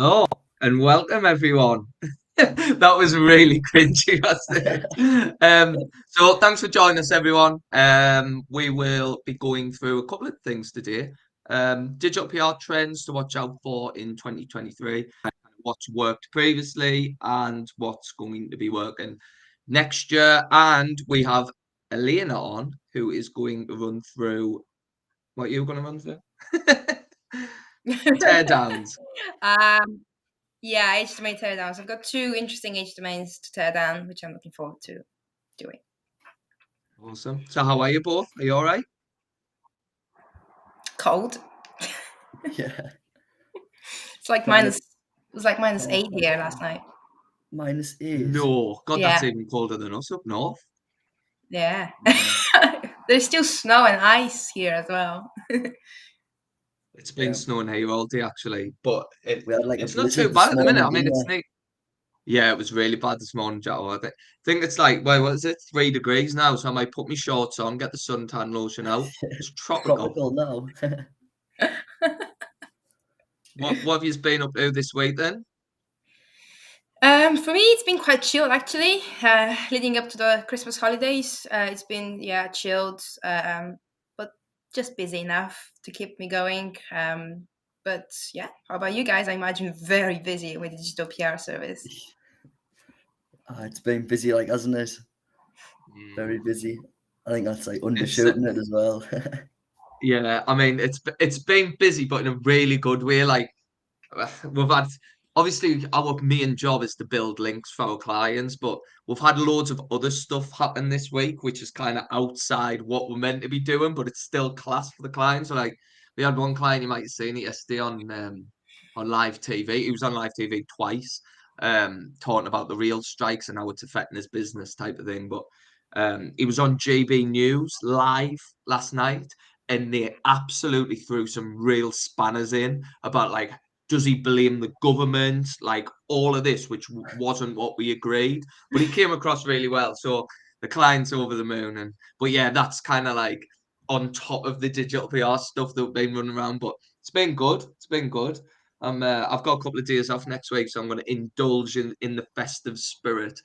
Hello and welcome everyone. That was really cringy, wasn't it? So thanks for joining us, everyone. We will be going through a couple of things today. Digital PR trends to watch out for in 2023, what's worked previously, and what's going to be working next year. And we have Elena on, who is going to run through what you're going to run through. Teardowns. um, yeah, age domain teardowns. I've got two interesting age domains to tear down, which I'm looking forward to doing. Awesome. So how are you both? Are you all right? Cold. Yeah. It's like Trying minus. It was like minus to- 8 here last night. -8. No, God, Yeah. that's even colder than us up north. Yeah. There's still snow and ice here as well. It's been Yeah. snowing here all day actually, but We had like a it's not too blizzard this bad at the minute. I morning, mean, didn't we? yeah, it was really bad this morning, Joe. I think it's like, well, what is it, 3 degrees now? So I might put my shorts on, get the suntan lotion out. It's tropical. Tropical now. What have you been up to this week then? For me, it's been quite chilled actually. Leading up to the Christmas holidays, it's been chilled, but just busy enough to keep me going. But yeah, how about you guys? I imagine very busy with the digital PR service. It's been busy, like, hasn't it? Very busy. I think that's like undershooting it as well. Yeah, I mean, it's been busy, but in a really good way. Like we've had obviously our main job is to build links for our clients, but we've had loads of other stuff happen this week, which is kind of outside what we're meant to be doing, but it's still class for the clients. So like we had one client, you might have seen it yesterday on live TV. He was on live TV twice, talking about the real strikes and how it's affecting his business type of thing. But he was on GB News live last night, and they absolutely threw some real spanners in about like, does he blame the government? Like all of this, which wasn't what we agreed, but he came across really well. So the client's over the moon, but yeah, that's kind of like on top of the digital PR stuff that we've been running around. But it's been good. It's been good. I've got a couple of days off next week, so I'm going to indulge in the festive spirit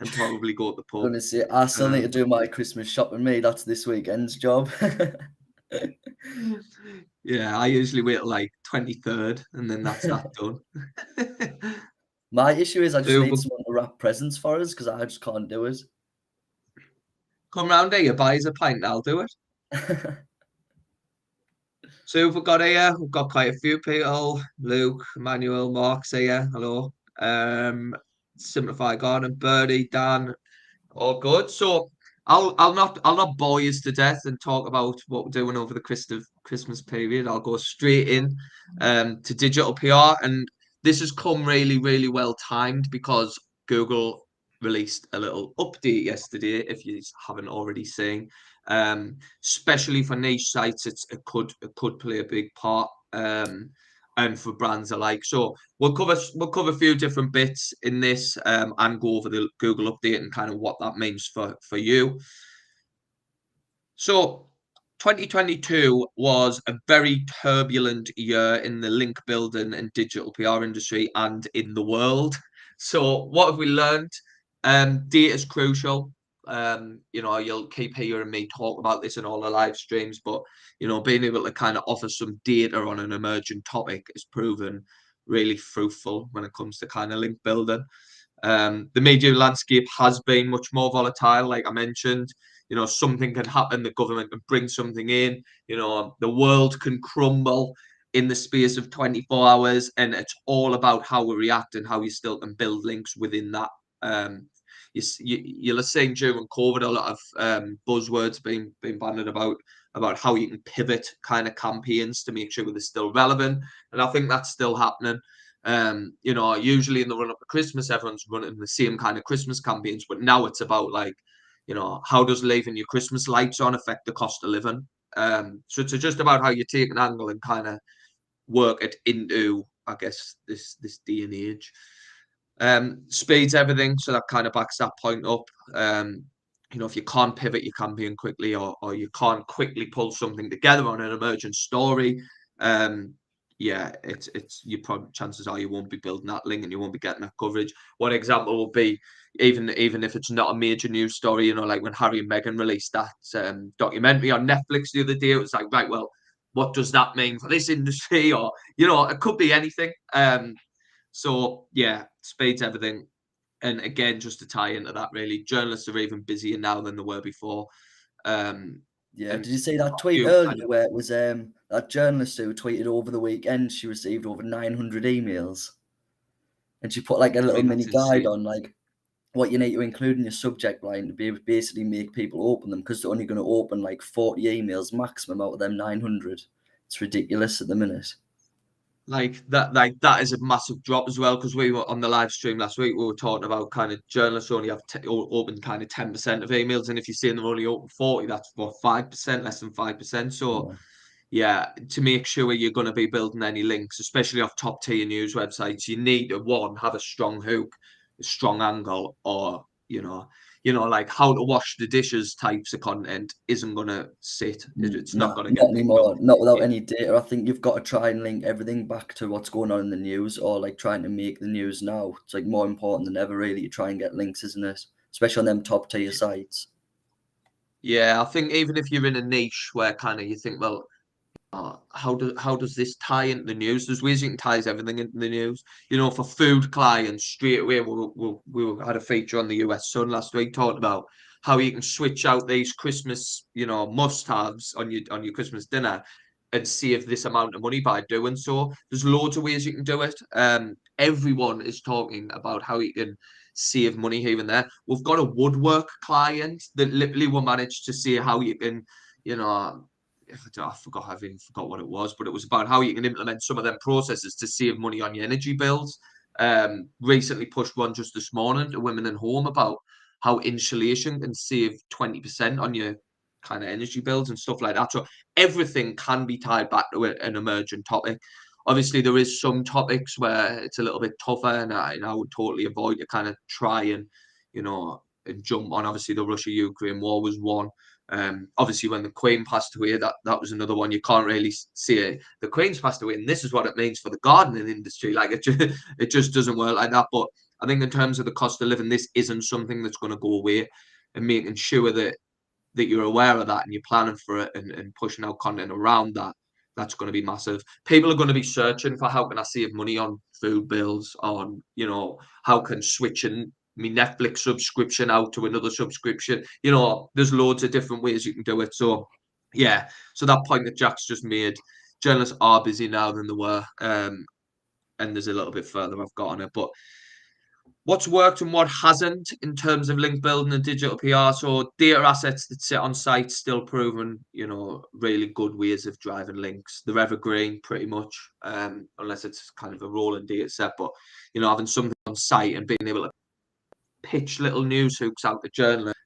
and probably go to the pub. Gonna say, I still need to do my Christmas shopping. Me, that's this weekend's job. Yeah, I usually wait till like 23rd, and then that's that done. My issue is I just So need someone to wrap presents for us because I just can't do it. come round here, buy us a pint, I'll do it. So we've got here, we've got quite a few people. Luke, Emmanuel, Mark's here. Hello. Simplify Garden, Birdie, Dan, all good. So I'll not bore you to death and talk about what we're doing over the Christmas period. I'll go straight in to digital PR, and this has come really, really well timed because Google released a little update yesterday. If you haven't already seen, especially for niche sites, it could play a big part. And for brands alike. So we'll cover a few different bits in this and go over the Google update and kind of what that means for you. So 2022 was a very turbulent year in the link building and digital PR industry and in the world. So what have we learned? Data is crucial. You'll keep hearing me talk about this in all the live streams, but being able to kind of offer some data on an emerging topic is proven really fruitful when it comes to kind of link building. The media landscape has been much more volatile, like I mentioned. Something can happen, the government can bring something in, the world can crumble in the space of 24 hours, and it's all about how we react and how you still can build links within that. You'll have seen during COVID a lot of buzzwords being bandied about how you can pivot kind of campaigns to make sure they're still relevant, and I think that's still happening. Usually in the run up to Christmas, everyone's running the same kind of Christmas campaigns, but now it's about like, how does leaving your Christmas lights on affect the cost of living? So it's just about how you take an angle and kind of work it into, I guess, this day and age. Speeds everything, so that kind of backs that point up. If you can't pivot your campaign quickly or you can't quickly pull something together on an emergent story, yeah, it's you probably chances are you won't be building that link and you won't be getting that coverage. One example would be even if it's not a major news story, like when Harry and Meghan released that documentary on Netflix the other day, it was like, right, well, what does that mean for this industry? Or it could be anything. So yeah, speed's everything. And again, just to tie into that, really, journalists are even busier now than they were before. Um, Yeah, and did you see that tweet you kind earlier of where it was that journalist who tweeted over the weekend she received over 900 emails, and she put like a I little mean, mini that's guide insane. on like what you need to include in your subject line to be able to basically make people open them, because they're only going to open like 40 emails maximum out of them 900. It's ridiculous at the minute. Like that is a massive drop as well, because we were on the live stream last week. We were talking about kind of journalists only have open kind of 10% of emails, and if you're seeing them only open 40, that's what 5%, less than 5%. So Yeah. yeah, to make sure you're going to be building any links, especially off top tier news websites, you need to one have a strong hook, a strong angle, or like how to wash the dishes types of content isn't going to sit. It's not No, going to get not picked up. anymore. Not without any data. I think you've got to try and link everything back to what's going on in the news, or like trying to make the news now. It's like more important than ever, really, to try and get links, isn't it? Especially on them top tier sites. Yeah, I think even if you're in a niche where kind of you think, well, how does this tie into the news? There's ways you can tie everything into the news. For food clients, straight away we had a feature on the US Sun last week talking about how you can switch out these Christmas, must-haves on your Christmas dinner and save this amount of money by doing so. There's loads of ways you can do it. Everyone is talking about how you can save money here and there. We've got a woodwork client that literally will manage to see how you can, you know, I even forgot what it was, but it was about how you can implement some of them processes to save money on your energy bills. Recently pushed one just this morning to women in home about how insulation can save 20% on your kind of energy bills and stuff like that. So everything can be tied back to an emergent topic. Obviously, there is some topics where it's a little bit tougher, and I would totally avoid to kind of try and jump on. Obviously, the Russia-Ukraine war was one. Obviously, when the Queen passed away, that was another one. You can't really see it. The Queen's passed away, and this is what it means for the gardening industry. Like it just doesn't work like that. But I think in terms of the cost of living, this isn't something that's going to go away, and making sure that you're aware of that and you're planning for it and pushing out content around that. That's going to be massive. People are going to be searching for how can I save money on food bills, on how can switching my Netflix subscription out to another subscription. There's loads of different ways you can do it. So yeah, so that point that Jack's just made, journalists are busy now than they were. And there's a little bit further I've got on it. But what's worked and what hasn't in terms of link building and digital PR? So data assets that sit on sites still proven, really good ways of driving links. They're evergreen pretty much, unless it's kind of a rolling data set. But having something on site and being able to pitch little news hooks out to journalists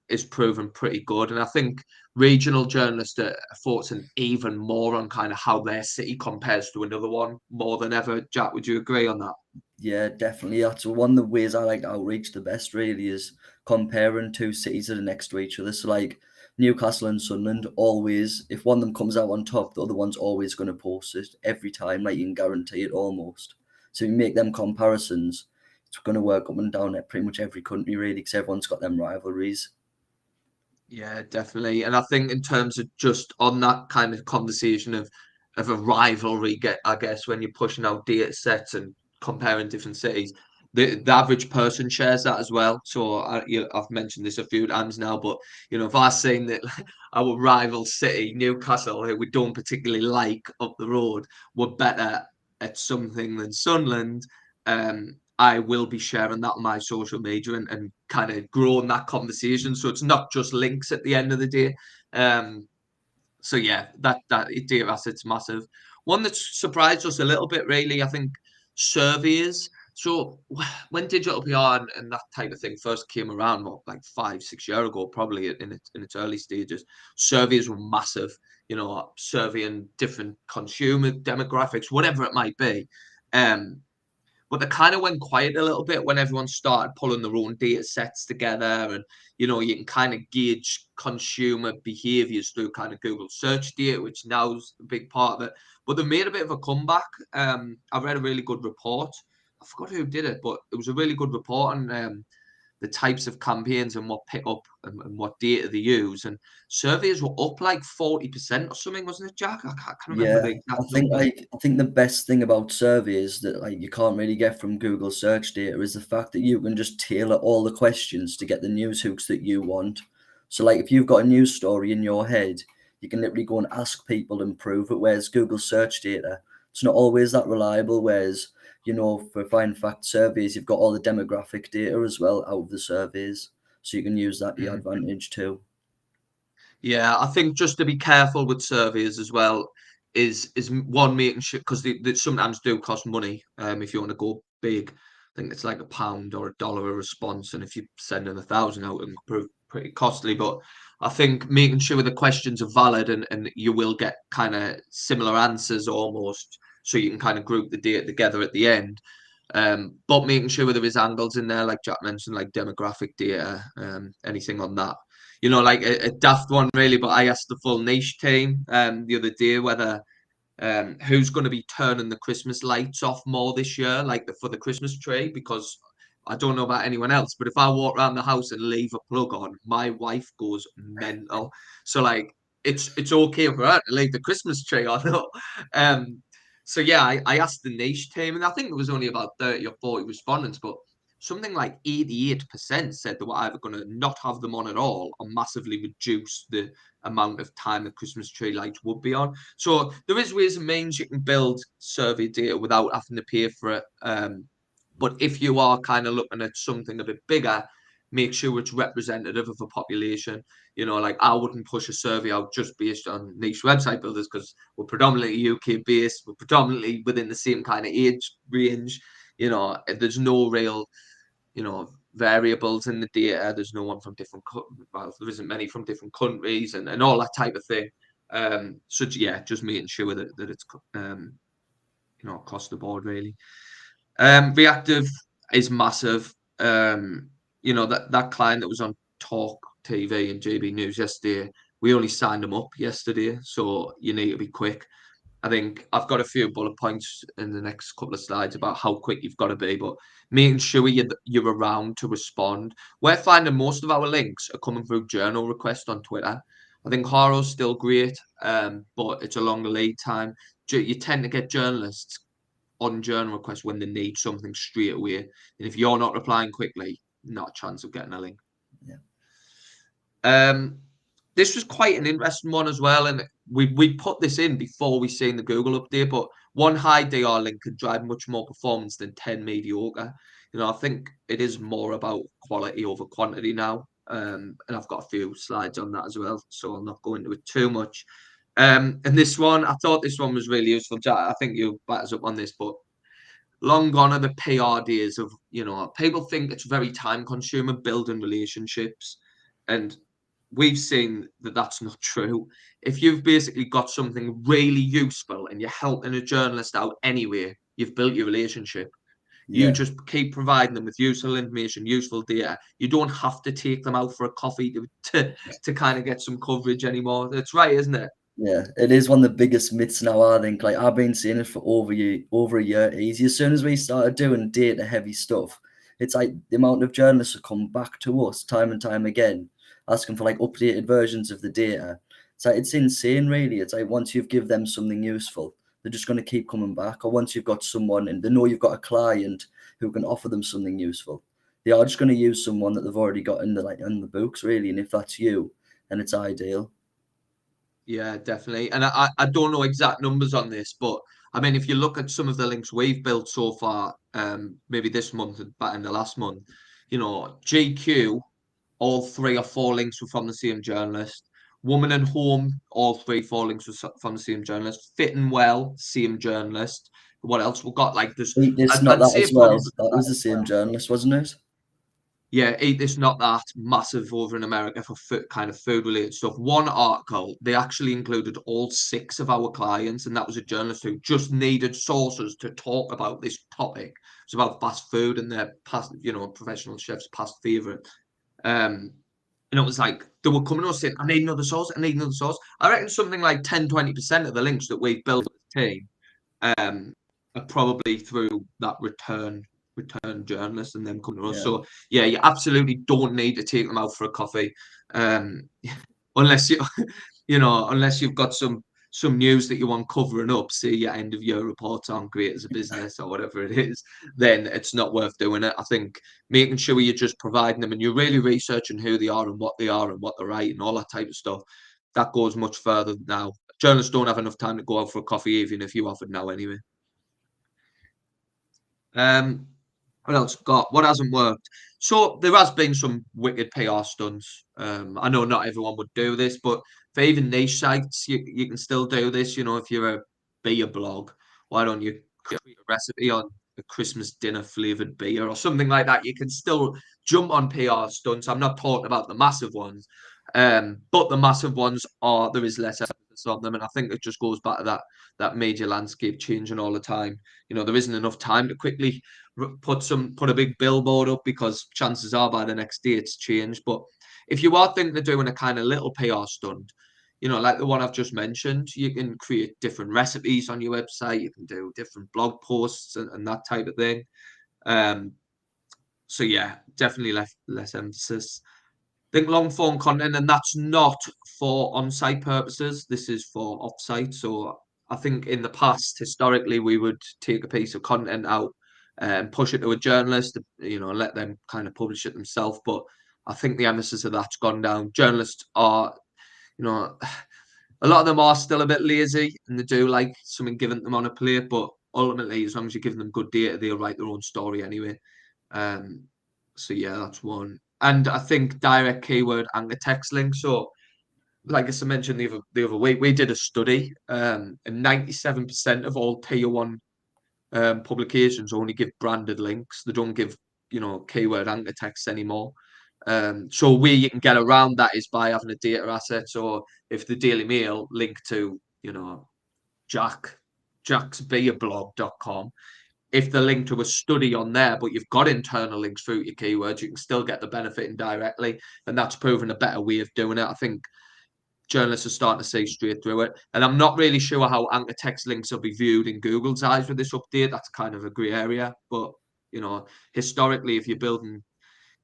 is proven pretty good. And I think regional journalists are focusing even more on kind of how their city compares to another one more than ever. Jack, would you agree on that? Yeah, definitely. That's one of the ways I like to outreach the best, really, is comparing two cities that are next to each other. So, like Newcastle and Sunderland, always, if one of them comes out on top, the other one's always going to post it every time. Like, you can guarantee it almost. So, you make them comparisons, it's going to work up and down at pretty much every country, really, because everyone's got them rivalries. Yeah, definitely. And I think in terms of just on that kind of conversation of a rivalry, I guess when you're pushing out data sets and comparing different cities, the average person shares that as well. So I've mentioned this a few times now, but if I saying that our rival city, Newcastle, who we don't particularly like up the road, were better at something than Sunderland, I will be sharing that on my social media and kind of growing that conversation. So it's not just links at the end of the day. So yeah, that data asset's massive. One that's surprised us a little bit, really, I think, surveys. So when digital PR and that type of thing first came around, what, like 5, 6 years ago, probably in its early stages, surveys were massive. Surveying different consumer demographics, whatever it might be. but they kind of went quiet a little bit when everyone started pulling their own data sets together. And, you can kind of gauge consumer behaviors through kind of Google search data, which now is a big part of it. But they made a bit of a comeback. I read a really good report. I forgot who did it, but it was a really good report on the types of campaigns and what pick up and what data they use. And surveys were up like 40% or something, wasn't it, Jack? I can't remember Yeah, the exact numbers. I think the best thing about surveys that like you can't really get from Google search data is the fact that you can just tailor all the questions to get the news hooks that you want. So like if you've got a news story in your head, you can literally go and ask people and prove it. Whereas Google search data, it's not always that reliable. Whereas, for find fact surveys, you've got all the demographic data as well out of the surveys. So you can use that to your advantage too. Yeah, I think just to be careful with surveys as well is one making sure, because they sometimes do cost money. If you want to go big, I think it's like £1 or $1 a response, and if you send in 1,000 out, it can prove pretty costly. But I think making sure the questions are valid and you will get kind of similar answers almost, so you can kind of group the data together at the end. But making sure there is angles in there, like Jack mentioned, like demographic data, anything on that. Like a daft one really, but I asked the full niche team the other day whether who's going to be turning the Christmas lights off more this year, like for the Christmas tree, because I don't know about anyone else, but if I walk around the house and leave a plug on, my wife goes mental. So like it's okay for her to leave the Christmas tree on. So yeah, I asked the niche team, and I think there was only about 30 or 40 respondents, but something like 88% said they were either going to not have them on at all or massively reduce the amount of time the Christmas tree lights would be on. So there is ways and means you can build survey data without having to pay for it. But if you are kind of looking at something a bit bigger, make sure it's representative of a population. Like I wouldn't push a survey out just based on niche website builders, because we're predominantly UK based, we're predominantly within the same kind of age range. There's no real variables in the data. There's no one from different, well, there isn't many from different countries and all that type of thing. So yeah, just making sure that it's across the board really. Reactive is massive. That client that was on Talk TV and JB News yesterday, we only signed them up yesterday, so you need to be quick. I think I've got a few bullet points in the next couple of slides about how quick you've got to be, but making sure you're around to respond. We're finding most of our links are coming through journal requests on Twitter. I think Haro's still great, but it's a longer lead time. You tend to get journalists on journal requests when they need something straight away, and if you're not replying quickly, not a chance of getting a link. Yeah. This was quite an interesting one as well, and we put this in before we seen the Google update, but one high DR link could drive much more performance than 10 mediocre. I think it is more about quality over quantity now, and I've got a few slides on that as well, so I'll not go into it too much. And this one, I thought this one was really useful. Jack, I think you back us up on this, but long gone are the PR days of, people think it's very time consuming building relationships, and we've seen that that's not true. If you've basically got something really useful and you're helping a journalist out anyway, you've built your relationship. You just keep providing them with useful information, useful data. You don't have to take them out for a coffee to kind of get some coverage anymore. That's right, isn't it? Yeah, it is one of the biggest myths now, I think. Like, I've been seeing it for over a year easy. As soon as we started doing data heavy stuff, it's like the amount of journalists have come back to us time and time again, asking for like updated versions of the data. It's insane, really. It's like once you've give them something useful, they're just going to keep coming back. Or once you've got someone and they know you've got a client who can offer them something useful, they are just going to use someone that they've already got in the books, really. And if that's you, then it's ideal. Yeah, definitely. And I don't know exact numbers on this, but I mean, if you look at some of the links we've built so far, maybe this month and back in the last month, GQ, all 3 or 4 links were from the same journalist. Woman and Home, all 3, 4 links were from the same journalist. Fit and Well, same journalist. What else we got? Like this, It's not I'd that say as well. probably That was the same journalist, wasn't it? yeah, eat this, not that, massive over in America for kind of food related stuff. One article, they actually included all 6 of our clients, and that was a journalist who just needed sources to talk about this topic. It's about fast food and their past, professional chefs' past favorite. Um, and it was like they were coming to us saying, I need another source, I need another source. I reckon something like 10-20% of the links that we've built as a team are probably through that return journalists and them coming to us. Yeah. So yeah, you absolutely don't need to take them out for a coffee, unless unless you've got some news that you want covering up. Say your end of year reports aren't great as a business or whatever it is, then it's not worth doing it. I think making sure you're just providing them and you're really researching who they are and what they are and what they're writing, all that type of stuff. That goes much further now. Journalists don't have enough time to go out for a coffee, even if you offered now anyway. What else got? What hasn't worked? So there has been some wicked PR stunts. I know not everyone would do this, but for even niche sites, you can still do this. If you're a beer blog, why don't you create a recipe on a Christmas dinner flavored beer or something like that? You can still jump on PR stunts. I'm not talking about the massive ones, but the massive ones there is less emphasis on them, and I think it just goes back to that major landscape changing all the time. There isn't enough time to quickly put a big billboard up because chances are by the next day it's changed. But if you are thinking of doing a kind of little PR stunt, like the one I've just mentioned, you can create different recipes on your website. You can do different blog posts and that type of thing. So yeah, definitely less emphasis. I think long form content, and that's not for on-site purposes. This is for off-site. So I think in the past, historically, we would take a piece of content out and push it to a journalist, let them kind of publish it themselves. But I think the emphasis of that's gone down. Journalists are, a lot of them are still a bit lazy and they do like something given them on a plate. But ultimately, as long as you give them good data, they'll write their own story anyway. So yeah, that's one. And I think direct keyword anchor text links. So, like I mentioned the other week, we did a study, and 97% of all tier one publications only give branded links. They don't give keyword anchor text anymore. So way you can get around that is by having a data asset. So if the Daily Mail link to jacksbeerblog.com, if the link to a study on there, but you've got internal links through your keywords, you can still get the benefit indirectly. And that's proven a better way of doing it. I think journalists are starting to see straight through it. And I'm not really sure how anchor text links will be viewed in Google's eyes with this update. That's kind of a grey area. But, historically, if you're building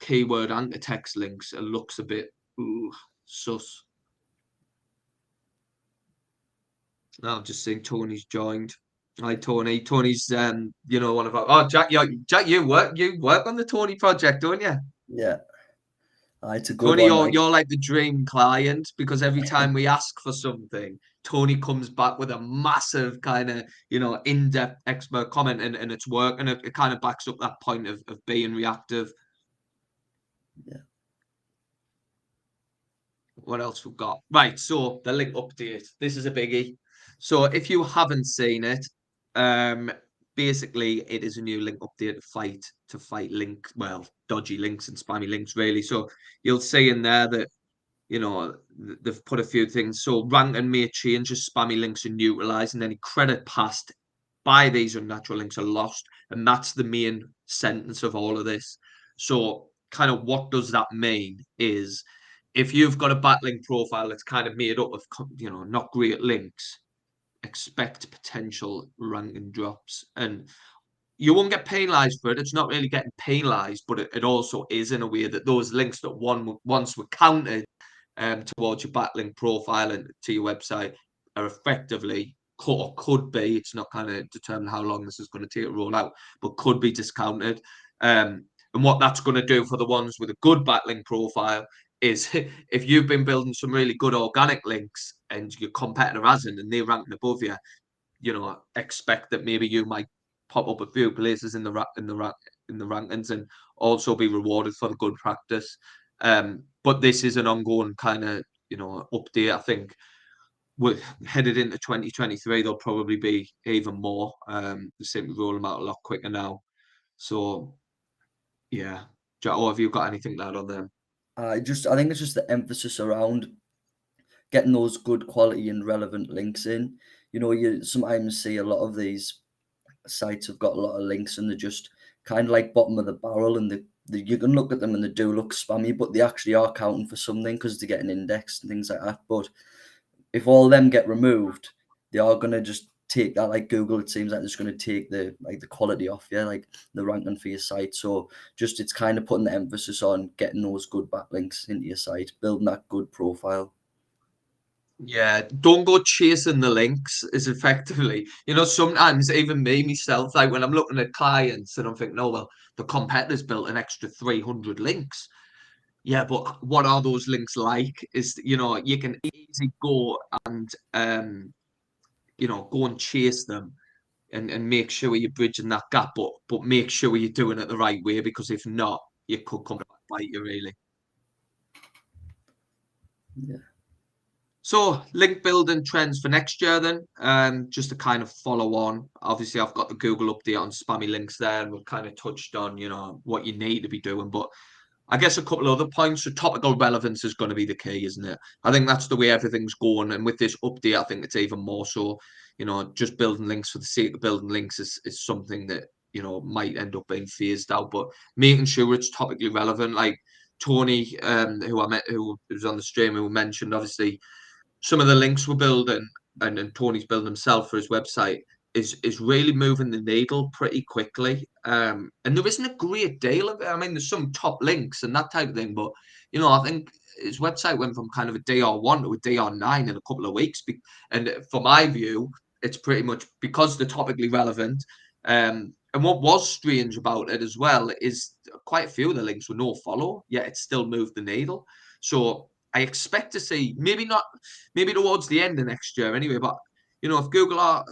keyword anchor text links, it looks a bit sus. Now I've just seen Tony's joined. Hi Tony. Tony's one of our Jack, you work on the Tony project, don't you? Yeah. It's a good Tony, one. you're like the dream client because every time we ask for something, Tony comes back with a massive kind of, in-depth expert comment and it's work and it kind of backs up that point of being reactive. Yeah. What else we've got? Right, so the link update. This is a biggie. So if you haven't seen it, basically it is a new link update to fight dodgy links and spammy links really. So you'll see in there that they've put a few things. So ranking may change as spammy links are neutralized and any credit passed by these unnatural links are lost. And that's the main sentence of all of this. So kind of what does that mean is if you've got a backlink profile that's kind of made up of, not great links, expect potential ranking drops. And you won't get penalized for it. It's not really getting penalized, but it also is in a way that those links that once were counted towards your backlink profile and to your website are effectively could be, it's not kind of determined how long this is going to take to roll out, but could be discounted. And what that's going to do for the ones with a good backlink profile is if you've been building some really good organic links and your competitor hasn't and they're ranking above you, expect that maybe you might pop up a few places in the rankings and also be rewarded for the good practice. But this is an ongoing kind of update. I think we're headed into 2023. There'll probably be even more. They seem to roll them out a lot quicker now. So yeah, Or have you got anything to add on them? I think it's just the emphasis around getting those good quality and relevant links in. You sometimes see a lot of these sites have got a lot of links and they're just kind of like bottom of the barrel, and you can look at them and they do look spammy, but they actually are counting for something because they're getting indexed and things like that. But if all of them get removed, they are gonna just take that, like Google, it seems like they're just gonna take the quality off, yeah, like the ranking for your site. So just it's kind of putting the emphasis on getting those good backlinks into your site, building that good profile. Yeah, don't go chasing the links is effectively, sometimes even me myself, like when I'm looking at clients and I'm thinking, oh, well, the competitor's built an extra 300 links. Yeah, but what are those links like? You can easily go and, go and chase them and make sure you're bridging that gap, but make sure you're doing it the right way, because if not, you could come back and bite you, really. Yeah. So, link building trends for next year, then, just to kind of follow on. Obviously, I've got the Google update on spammy links there, and we've kind of touched on, what you need to be doing. But I guess a couple of other points. So, topical relevance is going to be the key, isn't it? I think that's the way everything's going. And with this update, I think it's even more so. Just building links for the sake of building links is something that, might end up being phased out. But making sure it's topically relevant, like Tony, who I met, who was on the stream, who mentioned, obviously some of the links we're building, and Tony's building himself for his website, is really moving the needle pretty quickly. And there isn't a great deal of it. I mean, there's some top links and that type of thing, but I think his website went from kind of a DR1 to a DR9 in a couple of weeks. And for my view, it's pretty much because they're topically relevant. And what was strange about it as well is quite a few of the links were no follow, yet it still moved the needle. So I expect to see, maybe towards the end of next year anyway, but if Google are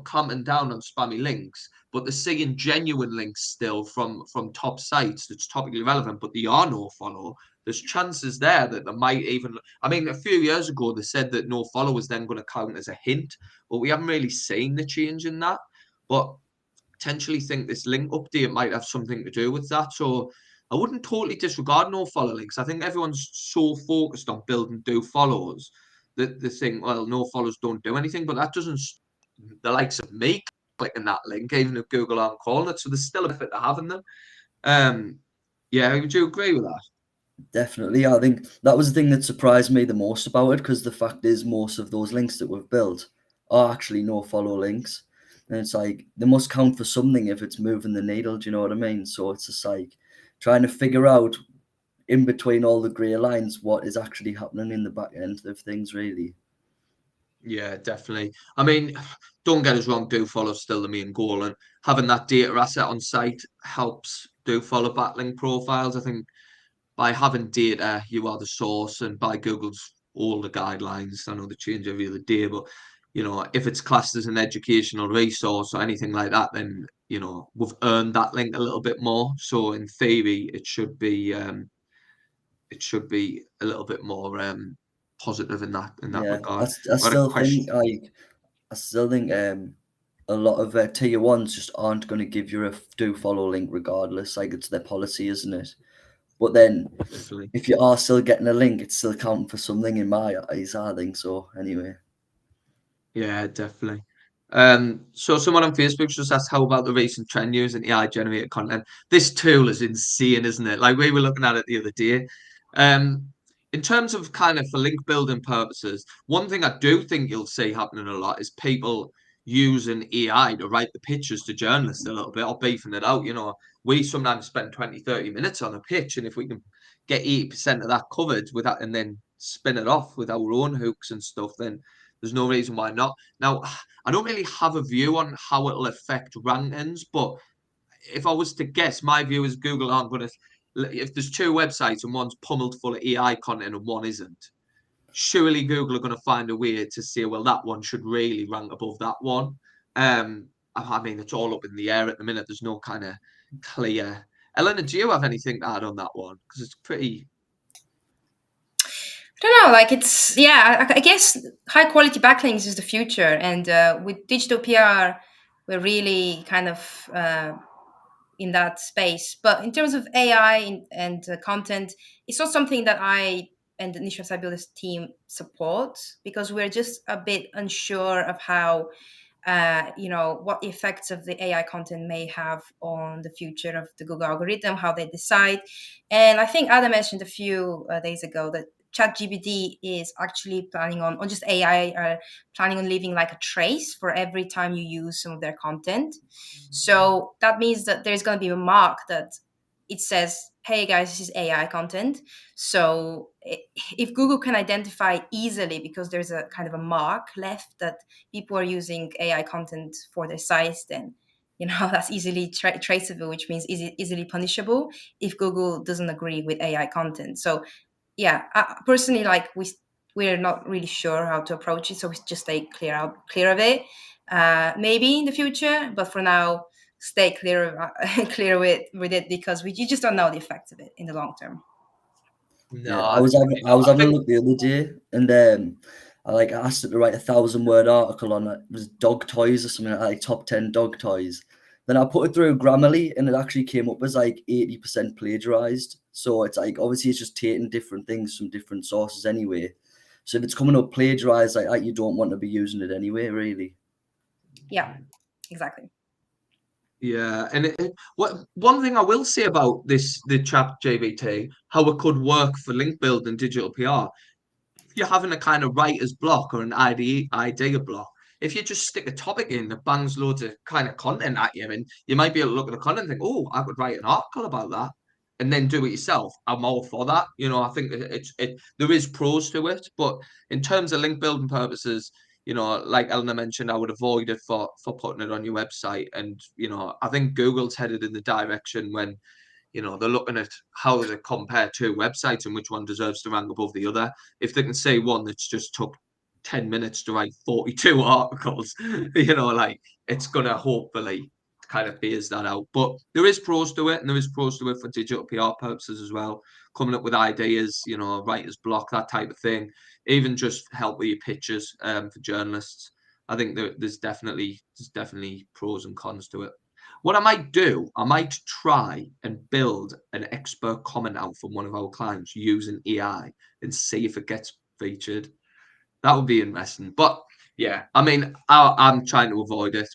clamping down on spammy links, but they're seeing genuine links still from top sites that's topically relevant, but they are no follow, there's chances there that they might even, I mean, a few years ago they said that no follow was then going to count as a hint, but we haven't really seen the change in that. But potentially think this link update might have something to do with that. So I wouldn't totally disregard no follow links. I think everyone's so focused on building do follows that they think, well, no follows don't do anything, but that doesn't the likes of me clicking that link, even if Google aren't calling it. So there's still a benefit to having them. Yeah, would you agree with that? Definitely. I think that was the thing that surprised me the most about it, because the fact is most of those links that we've built are actually no follow links. And it's like they must count for something if it's moving the needle, do you know what I mean? So it's just like trying to figure out in between all the grey lines what is actually happening in the back end of things, really. Yeah, definitely. I mean, don't get us wrong, do follow still the main goal, and having that data asset on site helps do follow backlink profiles. I think by having data, you are the source, and by Google's all the guidelines, I know they change every other day, but if it's classed as an educational resource or anything like that, then we've earned that link a little bit more. So in theory, it should be a little bit more positive in that Yeah, regard. I Got a still think question. a lot of tier ones just aren't going to give you a do follow link regardless. Like it's their policy, isn't it? But then Definitely. if you are still getting a link, it's still counting for something in my eyes, I think so. Anyway. Yeah, definitely. So someone on Facebook just asked, how about the recent trend using AI generated content? This tool is insane, isn't it? Like we were looking at it the other day. Um, in terms of kind of for link building purposes, one thing I do think you'll see happening a lot is people using AI to write the pitches to journalists a little bit, or beefing it out. We sometimes spend 20, 30 minutes on a pitch, and if we can get 80% of that covered with that and then spin it off with our own hooks and stuff, then there's no reason why not. Now, I don't really have a view on how it'll affect rankings, but if I was to guess, my view is Google aren't going to. If there's two websites and one's pummeled full of AI content and one isn't, surely Google are going to find a way to say, well, that one should really rank above that one. I mean, it's all up in the air at the minute. There's no kind of clear. Elena, do you have anything to add on that one? Because it's pretty. I don't know, like it's, yeah, I guess high quality backlinks is the future. And with digital PR, we're really kind of in that space. But in terms of AI and content, it's not something that I and the Initial Site Builders team support, because we're just a bit unsure of how what the effects of the AI content may have on the future of the Google algorithm, how they decide. And I think Adam mentioned a few days ago that ChatGPT is actually planning on, or just AI are planning on leaving like a trace for every time you use some of their content. So that means that there's going to be a mark that it says, hey guys, this is AI content. So if Google can identify easily, because there's a kind of a mark left that people are using AI content for their sites, then that's easily traceable, which means easily punishable if Google doesn't agree with AI content. So yeah, personally, like we're not really sure how to approach it, so we just stay clear of it. Maybe in the future, but for now, stay clear clear with it, because you just don't know the effects of it in the long term. No, Yeah, I was I having a think look the other day, and I asked it to write a 1,000-word article on it. It was dog toys or something like top 10 dog toys. Then I put it through Grammarly, and it actually came up as like 80% plagiarized. So it's like obviously it's just taking different things from different sources anyway. So if it's coming up plagiarized, like you don't want to be using it anyway, really. Yeah, exactly. yeah, and what one thing I will say about the chat JVT, how it could work for link building and digital PR. If you're having a kind of writer's block or an idea block, if you just stick a topic in that bangs loads of kind of content at you, and you might be able to look at the content and think, oh, I could write an article about that, and then do it yourself. I'm all for that. I think there is pros to it, but in terms of link building purposes, like Eleanor mentioned, I would avoid it for putting it on your website. And I think Google's headed in the direction when they're looking at how does it compare two websites and which one deserves to rank above the other. If they can say one that's just took 10 minutes to write 42 articles, like it's going to hopefully kind of phase that out. But there is pros to it, and there is pros to it for digital PR purposes as well. Coming up with ideas, writer's block, that type of thing. Even just help with your pitches for journalists. I think there's definitely pros and cons to it. What I might do, I might try and build an expert comment out from one of our clients using AI and see if it gets featured. That would be interesting. But yeah, I mean, I'm trying to avoid it.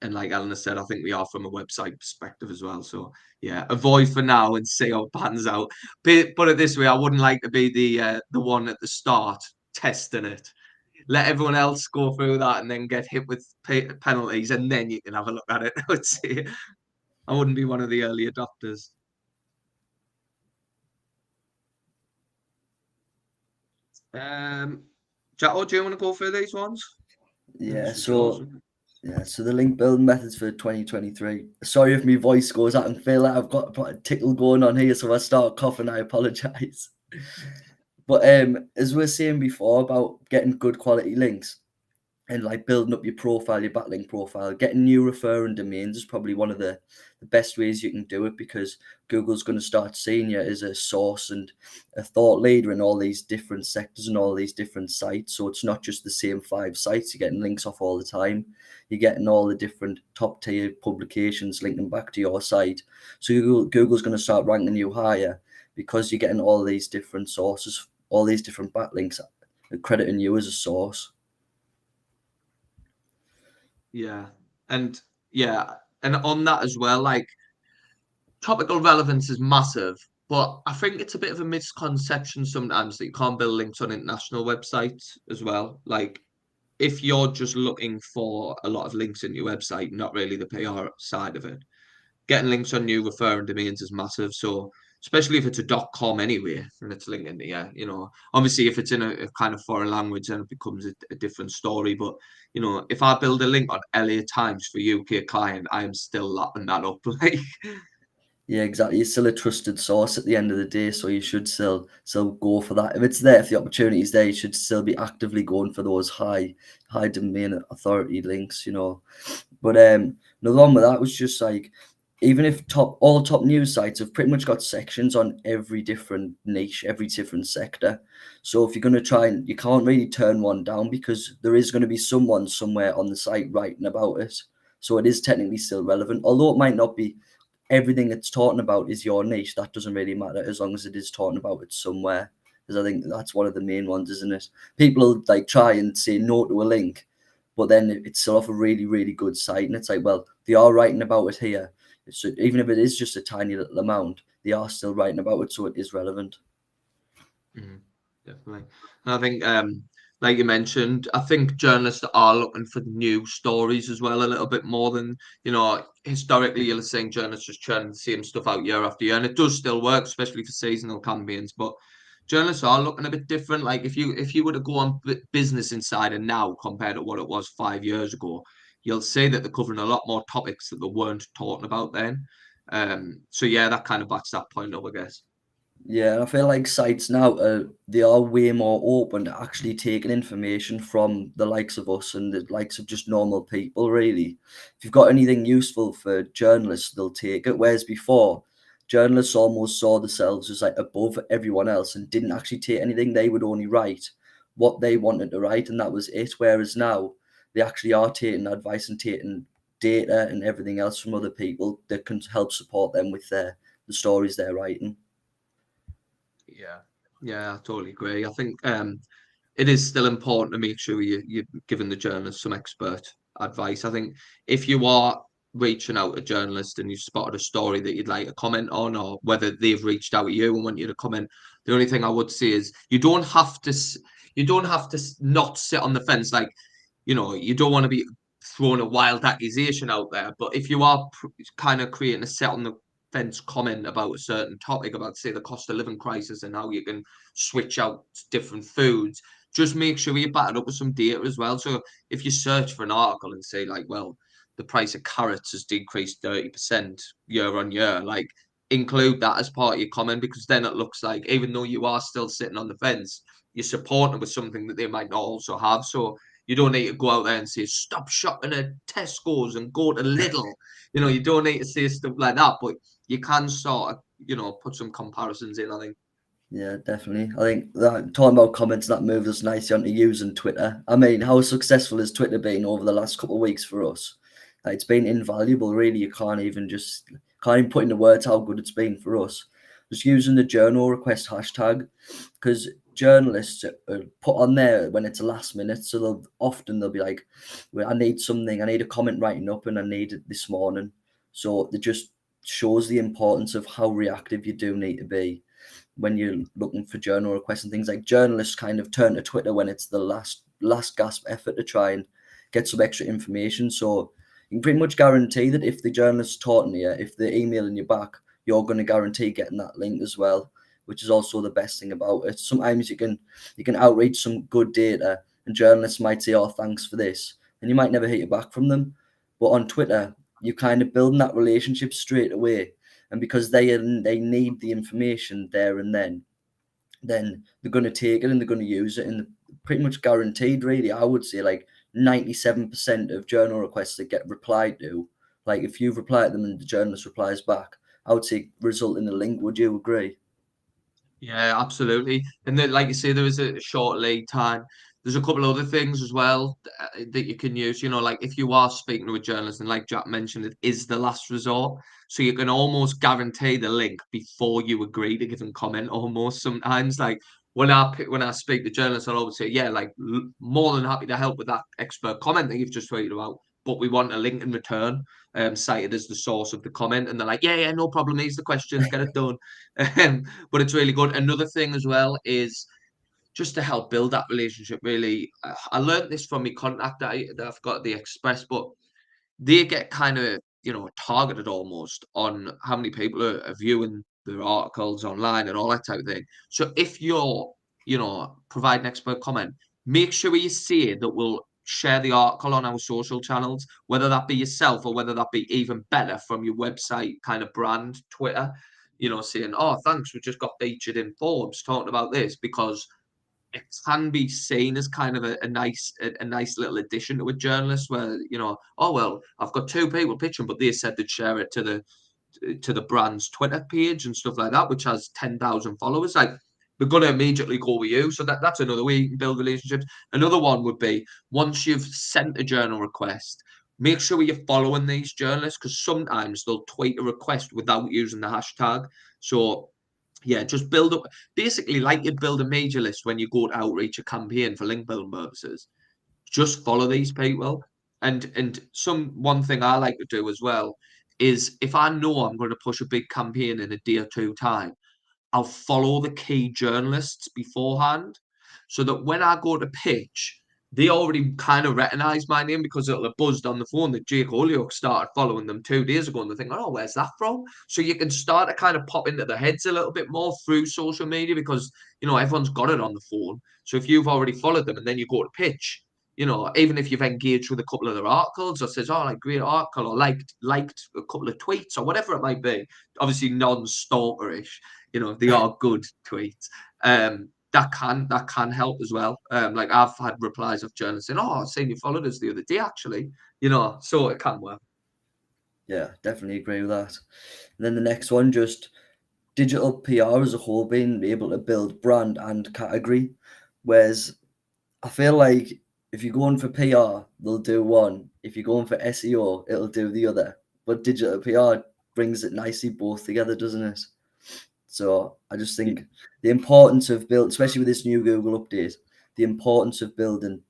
And like Eleanor said, I think we are from a website perspective as well. So yeah, avoid for now and see how it pans out. Put it this way, I wouldn't like to be the one at the start testing it. Let everyone else go through that and then get hit with penalties, and then you can have a look at it. I would say I wouldn't be one of the early adopters. Jacko, do you want to go through these ones? Yeah, so the link building methods for 2023. Sorry if my voice goes out and feel like I've got a tickle going on here, so if I start coughing, I apologize. But as we were saying before about getting good quality links and like building up your profile, your backlink profile, getting new referring domains is probably one of the best ways you can do it, because Google's going to start seeing you as a source and a thought leader in all these different sectors and all these different sites. So it's not just the same 5 sites you're getting links off all the time. You're getting all the different top tier publications linking back to your site. So Google's going to start ranking you higher because you're getting all these different sources, all these different backlinks crediting you as a source. Yeah, and on that as well, like topical relevance is massive, but I think it's a bit of a misconception sometimes that you can't build links on international websites as well. Like if you're just looking for a lot of links in your website, not really the PR side of it, getting links on new referring domains is massive. So especially if it's a .com anyway, and it's linking to obviously if it's in a kind of foreign language, then it becomes a different story. But if I build a link on LA Times for UK client, I am still lapping that up. Like Yeah, exactly. It's still a trusted source at the end of the day, so you should still go for that. If it's there, if the opportunity is there, you should still be actively going for those high domain authority links, But another one with that was just like, even if all top news sites have pretty much got sections on every different niche, every different sector. So if you're going to try, and you can't really turn one down, because there is going to be someone somewhere on the site writing about it. So it is technically still relevant, although it might not be everything it's talking about is your niche, that doesn't really matter as long as it is talking about it somewhere. Because I think that's one of the main ones, isn't it? People like try and say no to a link, but then it's still off a really, really good site, and it's like, well, they are writing about it here. So even if it is just a tiny little amount, they are still writing about it, so it is relevant. Definitely. And I think, like you mentioned, I think journalists are looking for new stories as well, a little bit more than, historically you're seeing journalists just churning the same stuff out year after year, and it does still work, especially for seasonal campaigns. But journalists are looking a bit different. Like if you were to go on Business Insider now compared to what it was 5 years ago, you'll see that they're covering a lot more topics that they weren't talking about then. So yeah, that kind of backs that point up, I guess. Yeah, I feel like sites now, they are way more open to actually taking information from the likes of us and the likes of just normal people, really. If you've got anything useful for journalists, they'll take it. Whereas before, journalists almost saw themselves as like above everyone else and didn't actually take anything. They would only write what they wanted to write, and that was it. Whereas now, they actually are taking advice and taking data and everything else from other people that can help support them with the stories they're writing. Yeah, yeah, I totally agree. I think it is still important to make sure you're giving the journalist some expert advice. I think if you are reaching out to a journalist and you've spotted a story that you'd like to comment on, or whether they've reached out to you and want you to comment, the only thing I would say is you don't have to not sit on the fence. Like, you don't want to be throwing a wild accusation out there. But if you are kind of creating a set on the fence comment about a certain topic, about say the cost of living crisis and how you can switch out different foods, just make sure you back it up with some data as well. So if you search for an article and say like, well, the price of carrots has decreased 30% year on year, like include that as part of your comment, because then it looks like even though you are still sitting on the fence, you're supporting with something that they might not also have. So you don't need to go out there and say stop shopping at Tesco's and go to Lidl. You don't need to say stuff like that, but you can sort of, put some comparisons in, I think. Yeah, definitely. I think that talking about comments, that moves us nicely onto using Twitter. I mean, how successful has Twitter been over the last couple of weeks for us? It's been invaluable, really. You can't even put into words how good it's been for us. Just using the journal request hashtag, because journalists put on there when it's a last minute, so they'll be like, well, I need something, I need a comment writing up, and I need it this morning. So it just shows the importance of how reactive you do need to be when you're looking for journal requests. And things like journalists kind of turn to Twitter when it's the last gasp effort to try and get some extra information. So you can pretty much guarantee that if the journalist's talking to you, if they're emailing you back, you're going to guarantee getting that link as well, which is also the best thing about it. Sometimes you can outreach some good data, and journalists might say, "Oh, thanks for this," and you might never hear back from them. But on Twitter, you kind of building that relationship straight away, and because they need the information there and then they're going to take it and they're going to use it, and pretty much guaranteed, really. I would say like 97% of journal requests that get replied to, like if you've replied to them and the journalist replies back, I would say result in a link. Would you agree? Yeah, absolutely. And then, like you say, there is a short lead time. There's a couple other things as well that you can use. Like if you are speaking to a journalist, and like Jack mentioned, it is the last resort. So you can almost guarantee the link before you agree to give them comment. Almost sometimes, like when I speak to journalists, I'll always say, yeah, like more than happy to help with that expert comment that you've just tweeted about, but we want a link in return, cited as the source of the comment, and they're like, yeah, no problem. Here's the questions, get it done. But it's really good. Another thing as well is just to help build that relationship. Really, I learned this from my contact that I've got at the Express, but they get kind of targeted almost on how many people are viewing their articles online and all that type of thing. So if you're providing expert comment, make sure you say that we'll share the article on our social channels, whether that be yourself or whether that be even better from your website kind of brand Twitter, saying, oh, thanks, we just got featured in Forbes talking about this, because it can be seen as kind of a nice little addition to a journalist where, oh, well, I've got two people pitching, but they said they'd share it to the brand's Twitter page and stuff like that, which has 10,000 followers. Like, they're going to immediately go with you. So that's another way you can build relationships. Another one would be, once you've sent a journal request, make sure you're following these journalists, because sometimes they'll tweet a request without using the hashtag. So yeah, just build up, basically like you'd build a major list when you go to outreach a campaign for link building purposes. Just follow these people. And one thing I like to do as well is, if I know I'm going to push a big campaign in a day or two time, I'll follow the key journalists beforehand, so that when I go to pitch, they already kind of recognize my name, because it'll have buzzed on the phone that Jake Holyoke started following them 2 days ago, and they think, oh, where's that from? So you can start to kind of pop into their heads a little bit more through social media, because everyone's got it on the phone. So if you've already followed them and then you go to pitch, even if you've engaged with a couple of their articles, or says, oh, like, great article, or liked a couple of tweets, or whatever it might be, obviously non-stalkerish, they are good tweets. That can help as well. Like, I've had replies of journalists saying, "Oh, I've seen you followed us the other day, actually." So it can work. Yeah, definitely agree with that. And then the next one, just digital PR as a whole, being able to build brand and category. Whereas I feel like if you're going for PR, they'll do one. If you're going for SEO, it'll do the other. But digital PR brings it nicely both together, doesn't it? So I just think the importance of especially with this new Google update, the importance of building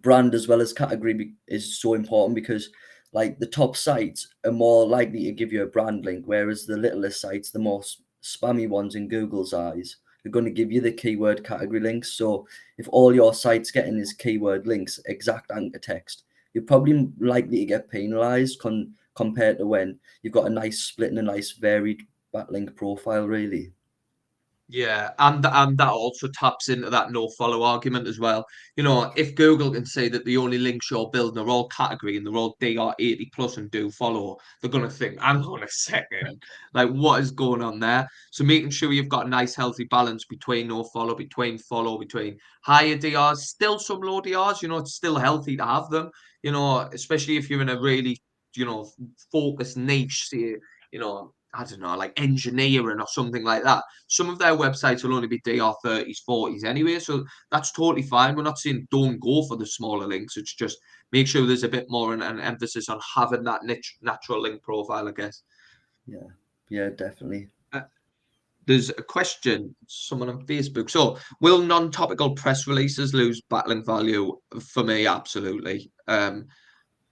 brand as well as category is so important, because like the top sites are more likely to give you a brand link, whereas the littlest sites, the more spammy ones in Google's eyes, are going to give you the keyword category links. So if all your sites getting is keyword links, exact anchor text, you're probably likely to get penalized compared to when you've got a nice split and a nice varied backlink profile, really. Yeah, and that also taps into that no follow argument as well. If Google can say that the only links you're building are all category and they're all DR80 plus and do follow, they're gonna think, hang on a second, like, what is going on there? So making sure you've got a nice healthy balance between no follow, between higher DRs, still some low DRs. It's still healthy to have them. Especially if you're in a really focused niche, say, I don't know, like engineering or something like that. Some of their websites will only be DR30s, 40s anyway, so that's totally fine. We're not saying don't go for the smaller links. It's just make sure there's a bit more an emphasis on having that natural link profile, I guess. Yeah, definitely. There's a question, someone on Facebook. So, will non-topical press releases lose backlink value? For me, absolutely.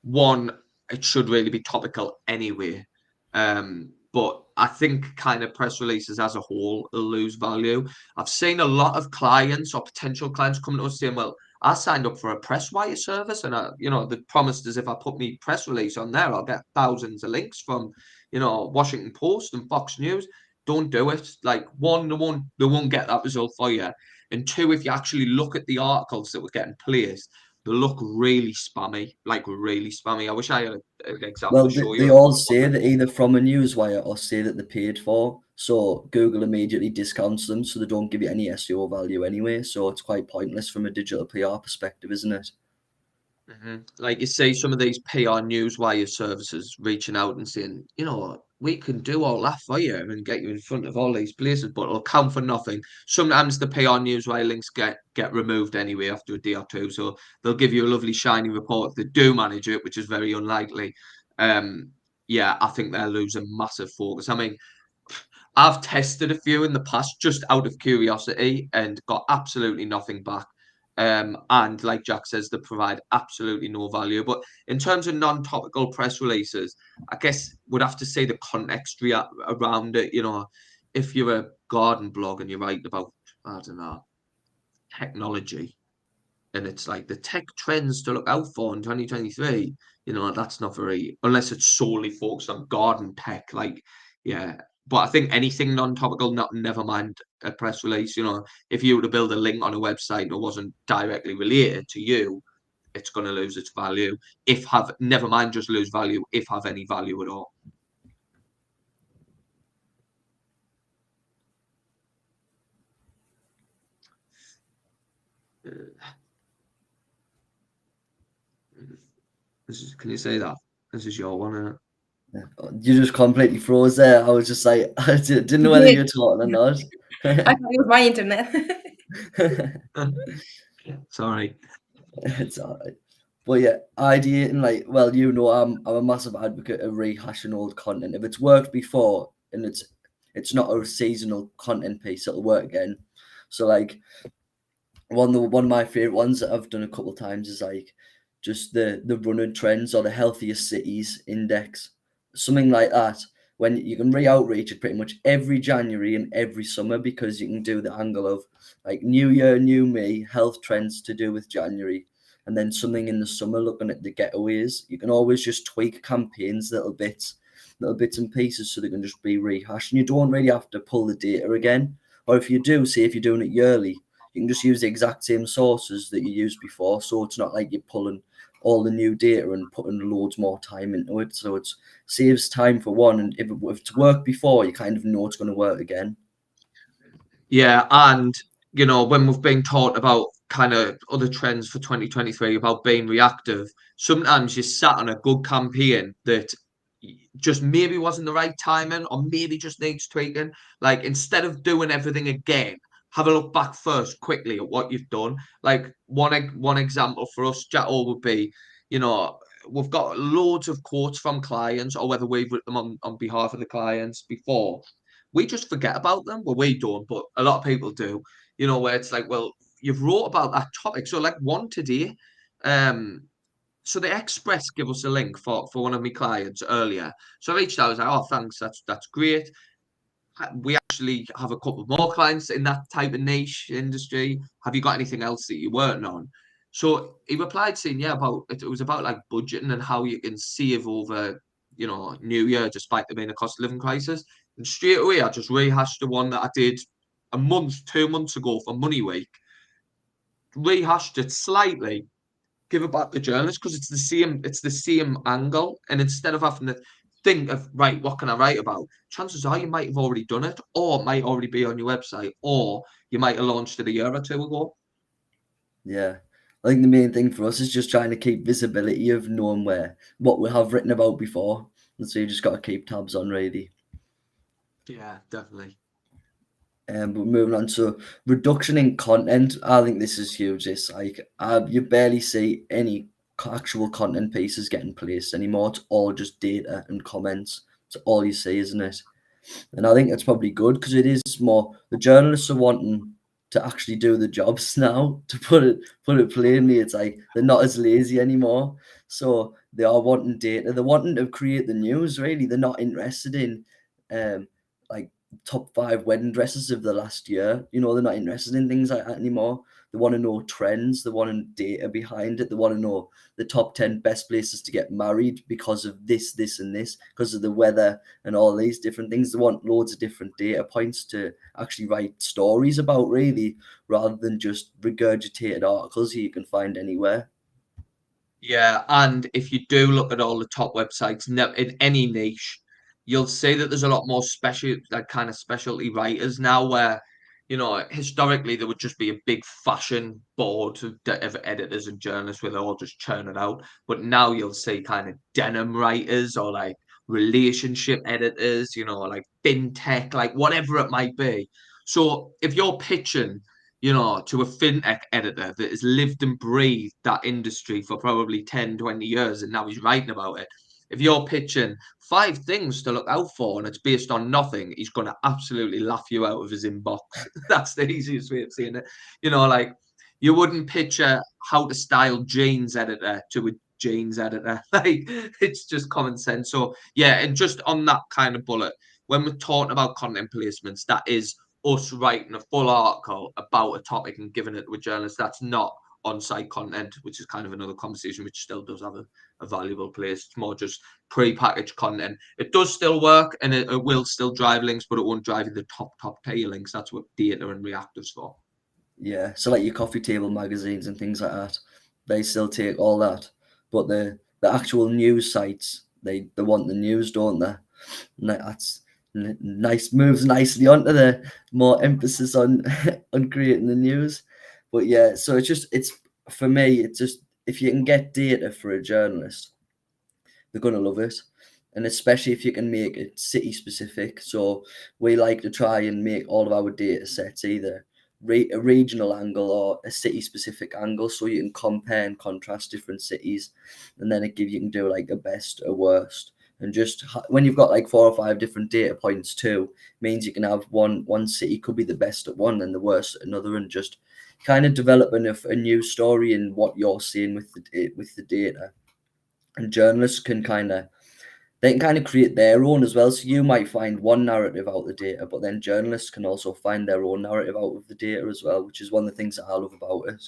One, it should really be topical anyway. But I think kind of press releases as a whole will lose value. I've seen a lot of clients or potential clients coming to us saying, well, I signed up for a press wire service, and they promised us if I put me press release on there, I'll get thousands of links from, Washington Post and Fox News. Don't do it. Like, one, they won't get that result for you. And two, if you actually look at the articles that were getting placed, they look really spammy, like really spammy. I wish I had an example Well, to show they you. all say that either from a newswire or say that they're paid for. So Google immediately discounts them, so they don't give you any SEO value anyway. So it's quite pointless from a digital PR perspective, isn't it? Like you say, some of these PR newswire services reaching out and saying, we can do all that for you and get you in front of all these places, but it'll count for nothing. Sometimes the PR newswire links get removed anyway after a day or two, so they'll give you a lovely shiny report if they do manage it, which is very unlikely. Yeah, I think they'll lose a massive focus. I mean, I've tested a few in the past just out of curiosity and got absolutely nothing back. And like Jack says, they provide absolutely no value. But in terms of non-topical press releases, I guess would have to say the context around it. If you're a garden blog and you're writing about, I don't know, technology, and it's like the tech trends to look out for in 2023, that's not very, unless it's solely focused on garden tech, like, yeah. But I think anything non-topical, never mind a press release, if you were to build a link on a website that wasn't directly related to you, it's going to lose its value. Never mind just lose value, if have any value at all. Can you say that? This is your one. You just completely froze there. I was just like, I didn't know whether you were talking or not. I thought it was my internet. Sorry. It's all right. But yeah, ideating, like, well, I'm a massive advocate of rehashing old content. If it's worked before and it's not a seasonal content piece, it'll work again. So like one of my favorite ones that I've done a couple of times is like just the running trends or the healthiest cities index, something like that. When you can re-outreach it pretty much every January and every summer, because you can do the angle of like new year, new me, health trends to do with January, and then something in the summer looking at the getaways. You can always just tweak campaigns, little bits and pieces, so they can just be rehashed. And you don't really have to pull the data again. Or if you do, say if you're doing it yearly, you can just use the exact same sources that you used before. So it's not like you're pulling all the new data and putting loads more time into it. So it saves time for one. And if it's worked before, you kind of know it's going to work again. Yeah, and when we've been taught about kind of other trends for 2023 about being reactive, sometimes you sat on a good campaign that just maybe wasn't the right timing or maybe just needs tweaking. Like instead of doing everything again, have a look back first quickly at what you've done. Like one example for us, Jatto, would be, we've got loads of quotes from clients, or whether we've written them on behalf of the clients before, we just forget about them. Well, we don't, but a lot of people do. Where it's like, well, you've wrote about that topic. So like one today, so the Express give us a link for one of my clients earlier. So I reached out, I was like, oh, thanks, that's great. We actually have a couple more clients in that type of niche industry. Have you got anything else that you're working on? So he replied saying, yeah, it was about like budgeting and how you can save over, New Year, despite there being a cost of living crisis. And straight away, I just rehashed the one that I did 2 months ago for Money Week, rehashed it slightly, give it back to journalists, because it's the same angle. And instead of having to think of, right, what can I write about, chances are you might have already done it, or it might already be on your website, or you might have launched it a year or two ago. Yeah. I think the main thing for us is just trying to keep visibility of knowing what we have written about before. And so you just got to keep tabs on, really. Yeah, definitely. But moving on to reduction in content, I think this is huge. It's like you barely see any actual content pieces getting placed anymore. It's all just data and comments. It's all you see, isn't it? And I think that's probably good, because it is more the journalists are wanting to actually do the jobs now. To put it plainly, it's like they're not as lazy anymore. So they are wanting data. They're wanting to create the news. Really, they're not interested in like top 5 wedding dresses of the last year. They're not interested in things like that anymore. They want to know trends. They want data behind it. They want to know the top 10 best places to get married because of this, and this, because of the weather and all these different things. They want loads of different data points to actually write stories about, really, rather than just regurgitated articles you can find anywhere. Yeah, and if you do look at all the top websites in any niche, you'll see that there's a lot more special, like kind of specialty writers now, where, historically there would just be a big fashion board of editors and journalists where they all just churn it out. But now you'll see kind of denim writers, or like relationship editors, like fintech, like whatever it might be. So if you're pitching, to a fintech editor that has lived and breathed that industry for probably 10, 20 years, and now he's writing about it. If you're pitching 5 things to look out for and it's based on nothing, he's going to absolutely laugh you out of his inbox. That's the easiest way of saying it. Like you wouldn't pitch a how to style jeans editor to a jeans editor. Like it's just common sense. So yeah, and just on that kind of bullet, when we're talking about content placements, that is us writing a full article about a topic and giving it to a journalist. That's not on-site content, which is kind of another conversation, which still does have a valuable place. It's more just pre-packaged content. It does still work, and it will still drive links, but it won't drive you the top tier links. That's what data and reactives for. Yeah, so like your coffee table magazines and things like that, they still take all that. But the actual news sites, they want the news, don't they? And that's nice, moves nicely onto the more emphasis on on creating the news. But yeah, so it's for me, it's just, if you can get data for a journalist, they're gonna love it. And especially if you can make it city specific. So we like to try and make all of our data sets either a regional angle or a city specific angle, so you can compare and contrast different cities, and then you can do like a best, a worst, and just when you've got like 4 or 5 different data points too, means you can have one city could be the best at one and the worst at another, and just kind of developing a new story in what you're seeing with the data. And journalists can kind of create their own as well. So you might find one narrative out of the data, but then journalists can also find their own narrative out of the data as well, which is one of the things that I love about it.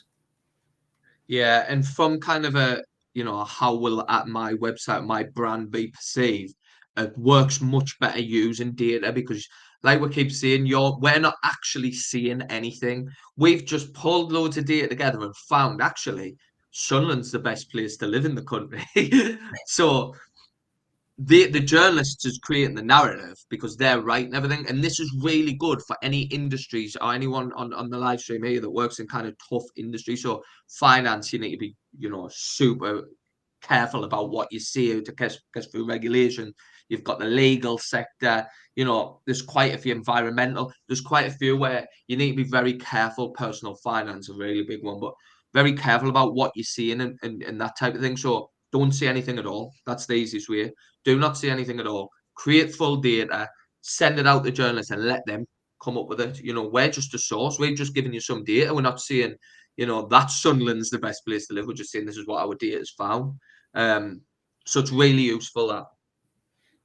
Yeah, and from kind of a, how will at my website my brand be perceived? It works much better using data because, like we keep saying, we're not actually seeing anything. We've just pulled loads of data together and found actually Sunderland's the best place to live in the country. So the journalists is creating the narrative because they're writing everything, and this is really good for any industries or anyone on the live stream here that works in kind of tough industry. So finance, you need to be super careful about what you see to get through regulation. You've got the legal sector, there's quite a few environmental, there's quite a few where you need to be very careful. Personal finance, a really big one, but very careful about what you're seeing and that type of thing. So don't see anything at all. That's the easiest way. Do not see anything at all. Create full data, send it out to journalists and let them come up with it. We're just a source. We're just giving you some data. We're not saying, that Sunderland's the best place to live. We're just saying this is what our data has found. So it's really useful, that.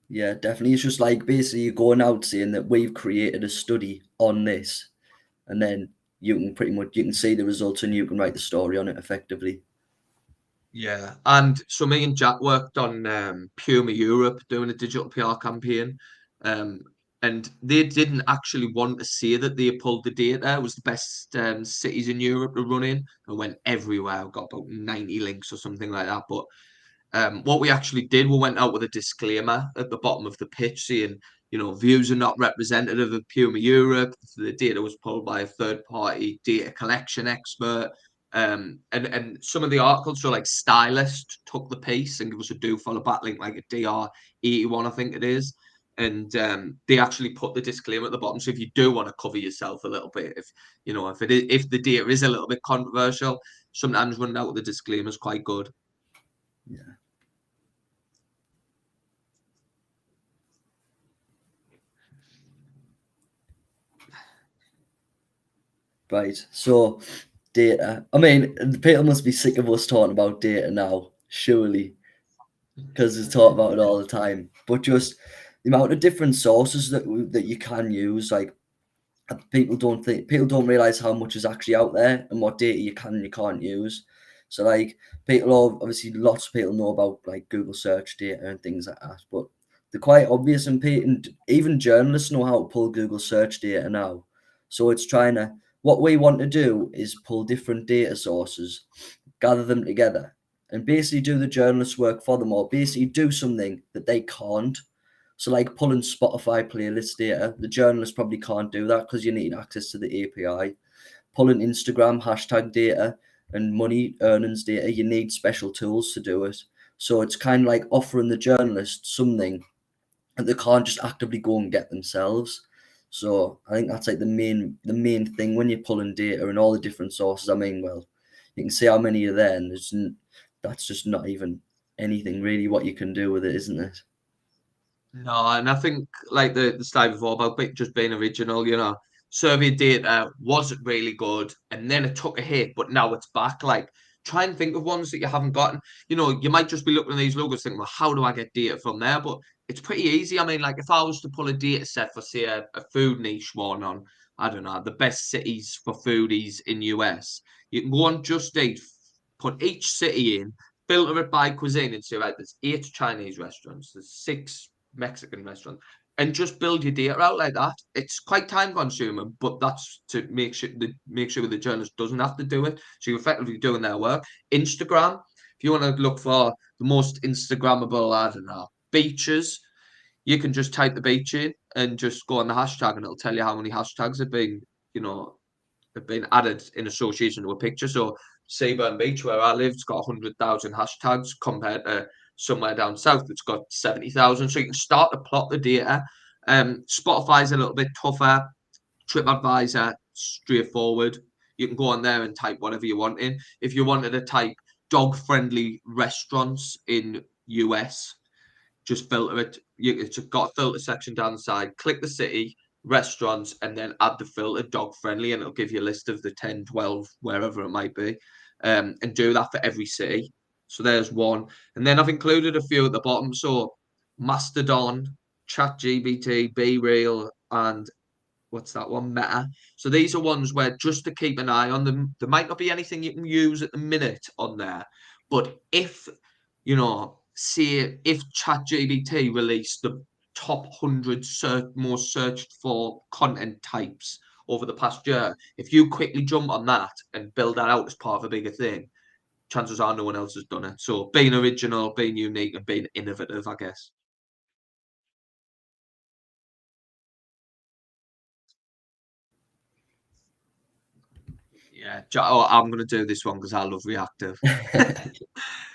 Yeah, definitely. It's just like basically you're going out saying that we've created a study on this, and then you can see the results and you can write the story on it effectively. Yeah, and so me and Jack worked on Puma Europe doing a digital PR campaign, and they didn't actually want to say that they pulled the data. It was the best cities in Europe to run in, and went everywhere. Got about 90 links or something like that. But what we actually did, we went out with a disclaimer at the bottom of the pitch saying, views are not representative of Puma Europe. The data was pulled by a third-party data collection expert. And some of the articles, so like Stylist took the piece and gave us a do follow backlink, like a DR81, I think it is. And they actually put the disclaimer at the bottom. So if you do want to cover yourself a little bit, if the data is a little bit controversial, sometimes running out with the disclaimer is quite good. Yeah. Right. So data. I mean, people must be sick of us talking about data now, surely, because we talk about it all the time. But just the amount of different sources that you can use, like people don't realize how much is actually out there and what data you can and you can't use. So like obviously lots of people know about like Google search data and things like that, but they're quite obvious, and even journalists know how to pull Google search data now. So it's what we want to do is pull different data sources, gather them together, and basically do the journalists' work for them, or basically do something that they can't. So like pulling Spotify playlist data, the journalists probably can't do that because you need access to the API. Pulling Instagram hashtag data and money earnings data, you need special tools to do it. So it's kind of like offering the journalists something that they can't just actively go and get themselves. So I think that's like the main thing when you're pulling data and all the different sources. I mean, well, you can see how many are there, and that's just not even anything really what you can do with it, isn't it? No, and I think like the slide before about just being original, survey data wasn't really good, and then it took a hit, but now it's back. Like, try and think of ones that you haven't gotten. You might just be looking at these logos thinking, well, how do I get data from there? But it's pretty easy. I mean, like if I was to pull a data set for say a food niche one on, I don't know, the best cities for foodies in US, you can go on Just Eat, put each city in, filter it by cuisine, and say, right, there's 8 Chinese restaurants, there's 6 Mexican restaurant, and just build your data out like that. It's quite time consuming, but that's to make sure the journalist doesn't have to do it. So you're effectively doing their work. Instagram, if you want to look for the most Instagrammable, I don't know, beaches, you can just type the beach in and just go on the hashtag, and it'll tell you how many hashtags have been added in association to a picture. So Seaburn Beach, where I live, it's got 100,000 hashtags compared to somewhere down south that's got 70,000. So you can start to plot the data. Spotify's a little bit tougher. TripAdvisor, straightforward. You can go on there and type whatever you want in. If you wanted to type dog-friendly restaurants in US, just filter it. It's got a filter section down the side. Click the city, restaurants, and then add the filter dog-friendly, and it'll give you a list of the 10, 12, wherever it might be. And do that for every city. So there's one. And then I've included a few at the bottom. So Mastodon, ChatGPT, Be Real, and what's that one? Meta. So these are ones where just to keep an eye on them. There might not be anything you can use at the minute on there, but if say if ChatGPT released the top 100 most searched for content types over the past year, if you quickly jump on that and build that out as part of a bigger thing, chances are no one else has done it. So being original, being unique, and being innovative, I guess. Yeah, I'm going to do this one because I love reactive.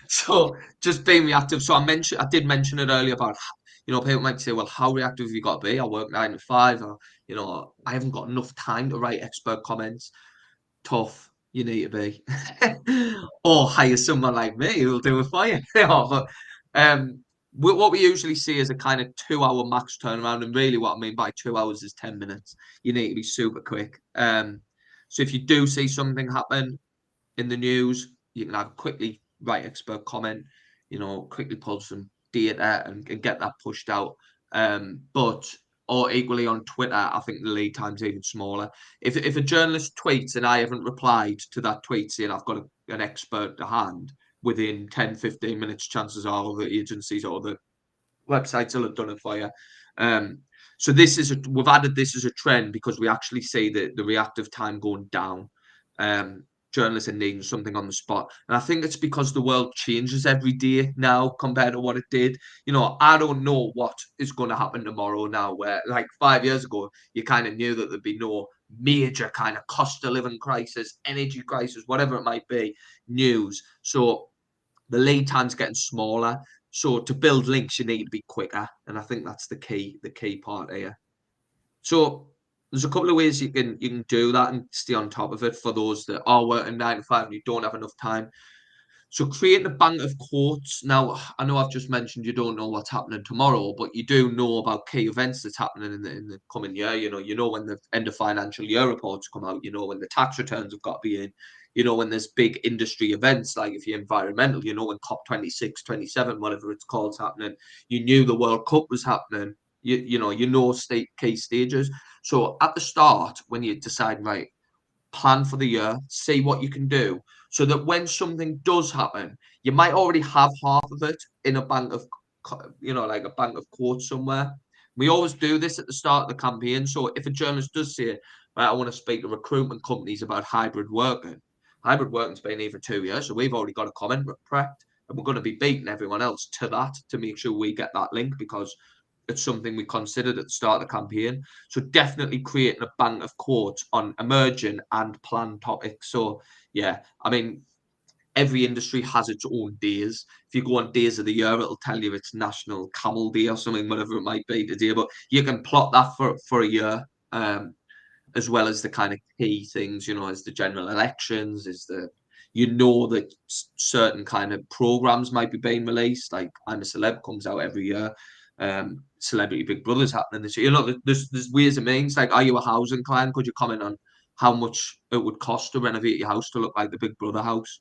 So just being reactive. So I did mention it earlier about, people might say, well, how reactive have you got to be? I work 9 to 5, or, I haven't got enough time to write expert comments. Tough, you need to be. Or hire someone like me who'll do it for you. But what we usually see is a kind of 2-hour max turnaround. And really what I mean by 2 hours is 10 minutes. You need to be super quick. So if you do see something happen in the news, you can either quickly write expert comment, quickly pull some data and get that pushed out. Or equally on Twitter, I think the lead time's even smaller. If a journalist tweets and I haven't replied to that tweet saying I've got an expert to hand, within 10, 15 minutes, chances are other agencies or the websites will have done it for you. So we've added this as a trend because we actually see the reactive time going down. Journalists are needing something on the spot, and I think it's because the world changes every day now compared to what it did. I don't know what is going to happen tomorrow now, where like 5 years ago you kind of knew that there'd be no major kind of cost of living crisis, energy crisis, whatever it might be, news. So the lead time's getting smaller. So to build links, you need to be quicker, and I think that's the key part here. So there's a couple of ways you can do that and stay on top of it for those that are working 9 to 5 and you don't have enough time. So create a bank of quotes. Now, I know I've just mentioned you don't know what's happening tomorrow, but you do know about key events that's happening in the coming year. You know when the end of financial year reports come out. You know when the tax returns have got to be in. You know when there's big industry events, like if you're environmental, you know when COP26, 27, whatever it's called, is happening. You knew the World Cup was happening. You know key stages. So at the start, when you decide, right, plan for the year, see what you can do, so that when something does happen, you might already have half of it in a bank of, like a bank of quotes somewhere. We always do this at the start of the campaign. So if a journalist does say, right, I want to speak to recruitment companies about hybrid working's been here for 2 years, so we've already got a comment prepped, and we're going to be beating everyone else to that to make sure we get that link because it's something we considered at the start of the campaign. So definitely creating a bank of quotes on emerging and planned topics. So yeah, I mean, every industry has its own days. If you go on days of the year, it'll tell you it's National Camel Day or something, whatever it might be today. But you can plot that for a year, as well as the kind of key things, as the general elections, that certain kind of programs might be being released. Like I'm a Celeb comes out every year. Celebrity Big Brother's happening this year. There's ways and means. Like, are you a housing client? Could you comment on how much it would cost to renovate your house to look like the Big Brother house?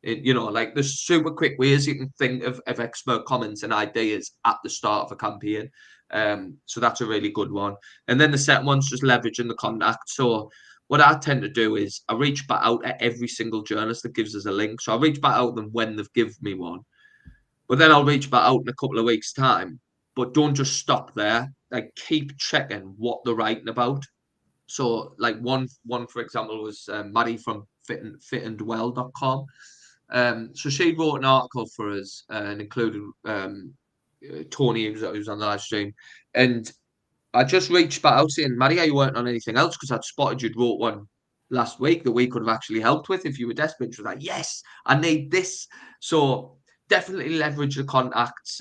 Like there's super quick ways you can think of expert comments and ideas at the start of a campaign. So that's a really good one. And then the second one's just leveraging the contact. So what I tend to do is I reach back out at every single journalist that gives us a link. So I reach back out to them when they've given me one. But then I'll reach back out in a couple of weeks' time. But don't just stop there. Like keep checking what they're writing about. So like one for example was Maddie from fitandwell.com. So she wrote an article for us and included Tony, who's on the live stream. And I just reached back out saying, Maddie, are you working on anything else? Because I'd spotted you'd wrote one last week that we could have actually helped with if you were desperate. She was like, yes, I need this. So definitely leverage the contacts,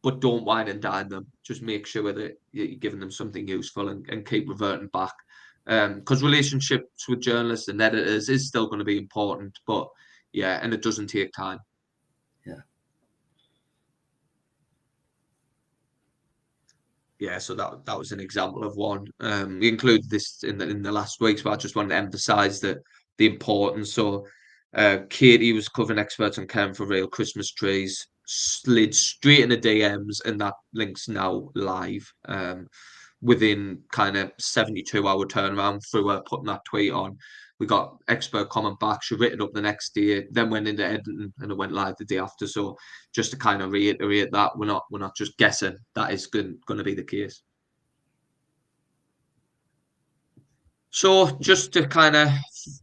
but don't wine and dine them. Just make sure that you're giving them something useful and keep reverting back. because relationships with journalists and editors is still going to be important, but yeah, and it doesn't take time. Yeah, so that was an example of one. We included this in the last week, but I just wanted to emphasise the importance. So, Katie was covering experts on caring for real Christmas trees, slid straight into DMs, and that link's now live. Within kind of 72-hour turnaround through her putting that tweet on. We got expert comment back. She written up the next day, then went into editing, and it went live the day after. So just to kind of reiterate that we're not just guessing. That is going to be the case. So just to kind of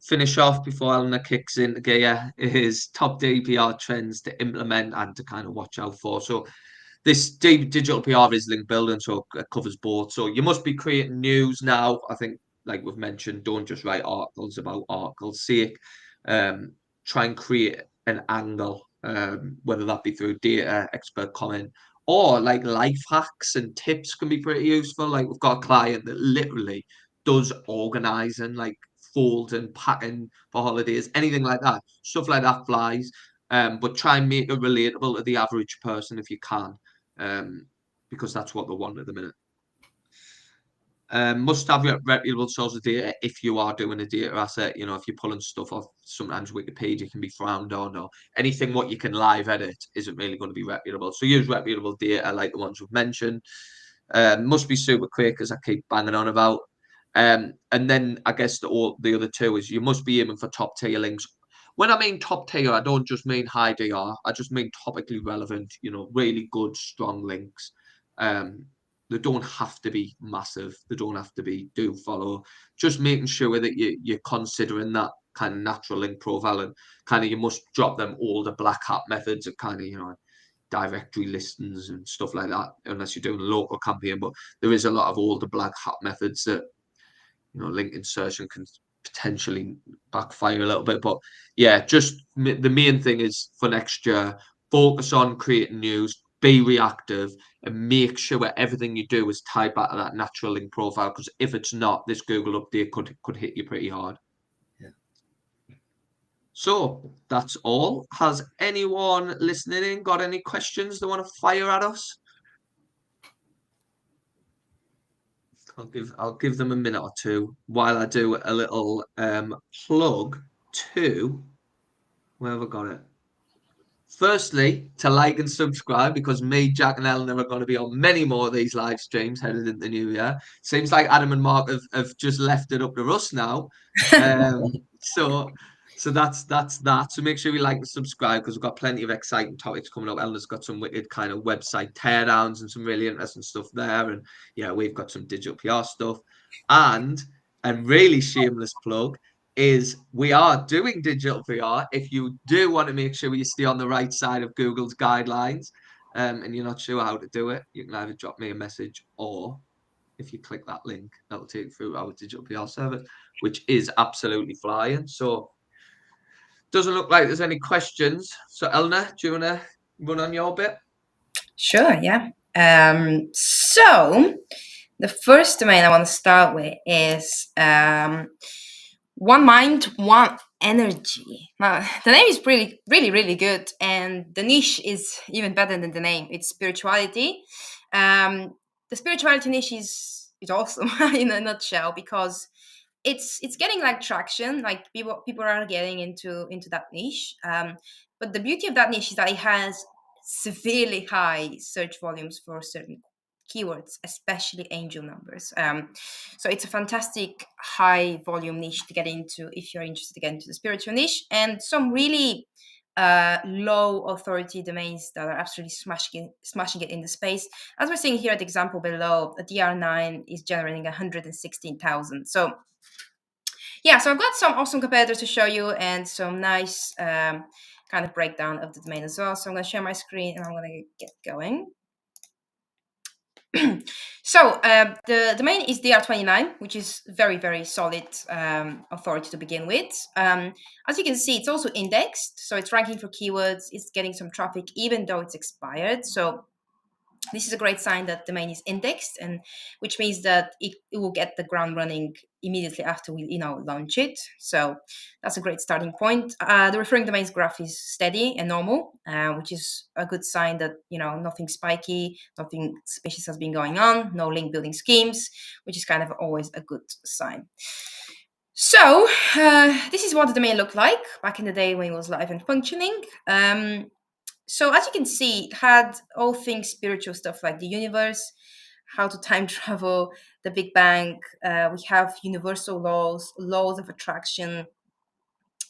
finish off before Eleanor kicks into gear is top DPR trends to implement and to kind of watch out for. So this digital PR is link building, so it covers both. So you must be creating news now. I think, like we've mentioned, don't just write articles about articles' sake. Try and create an angle, whether that be through data, expert comment, or like life hacks and tips can be pretty useful. Like we've got a client that literally does organising, like folding, packing for holidays, anything like that. Stuff like that flies. But try and make it relatable to the average person if you can. Because that's what they want at the minute. Must have reputable source of data if you are doing a data asset. You know, if you're pulling stuff off, sometimes Wikipedia can be frowned on, or anything what you can live edit isn't really going to be reputable. So use reputable data like the ones we've mentioned. Must be super quick, as I keep banging on about. And then I guess the other two is you must be aiming for top tier links. When I mean top tier, I don't just mean high DR. I just mean topically relevant, you know, really good, strong links. They don't have to be massive. They don't have to be do follow. Just making sure that you're considering that kind of natural link profile, and kind of you must drop them all the black hat methods of kind of, you know, directory listings and stuff like that, unless you're doing a local campaign. But there is a lot of older black hat methods that, you know, link insertion can potentially backfire a little bit. But yeah, just the main thing is for next year, focus on creating news, be reactive, and make sure everything you do is tied back to that natural link profile. Because if it's not, this Google update could hit you pretty hard. Yeah. So that's all. Has anyone listening in got any questions they want to fire at us? I'll give them a minute or two while I do a little plug to where have I got it? Firstly, to like and subscribe, because me, Jack, and Ellen are going to be on many more of these live streams headed into the new year. Seems like Adam and Mark have just left it up to us now. So that's that. So make sure you like and subscribe, because we've got plenty of exciting topics coming up. Ellen's got some wicked kind of website teardowns and some really interesting stuff there. And yeah, we've got some digital PR stuff. And really shameless plug is we are doing digital PR. If you do want to make sure you stay on the right side of Google's guidelines, and you're not sure how to do it, you can either drop me a message, or if you click that link, that'll take you through our digital PR service, which is absolutely flying. So doesn't look like there's any questions. So Eleanor, do you want to run on your bit? Sure, yeah. So the first domain I want to start with is One Mind, One Energy. Now, the name is really, really, really good, and the niche is even better than the name. It's spirituality. The spirituality niche is awesome in a nutshell, because it's getting like traction. Like people are getting into that niche. But the beauty of that niche is that it has severely high search volumes for certain keywords, especially angel numbers. So it's a fantastic high volume niche to get into if you're interested to get into the spiritual niche, and some really low authority domains that are absolutely smashing it in the space. As we're seeing here at the example below, a DR9 is generating 116,000. So yeah, so I've got some awesome competitors to show you, and some nice kind of breakdown of the domain as well. So I'm going to share my screen and I'm going to get going. So the domain is DR29, which is very, very solid authority to begin with. As you can see, it's also indexed, so it's ranking for keywords. It's getting some traffic, even though it's expired. So This is a great sign that the domain is indexed, and which means that it will get the ground running immediately after we launch it. So that's a great starting point. The referring domains graph is steady and normal, which is a good sign that nothing spiky, nothing suspicious has been going on, no link building schemes, which is kind of always a good sign. So this is what the domain looked like back in the day when it was live and functioning. So as you can see, it had all things spiritual stuff like the universe, how to time travel, the Big Bang. We have universal laws of attraction.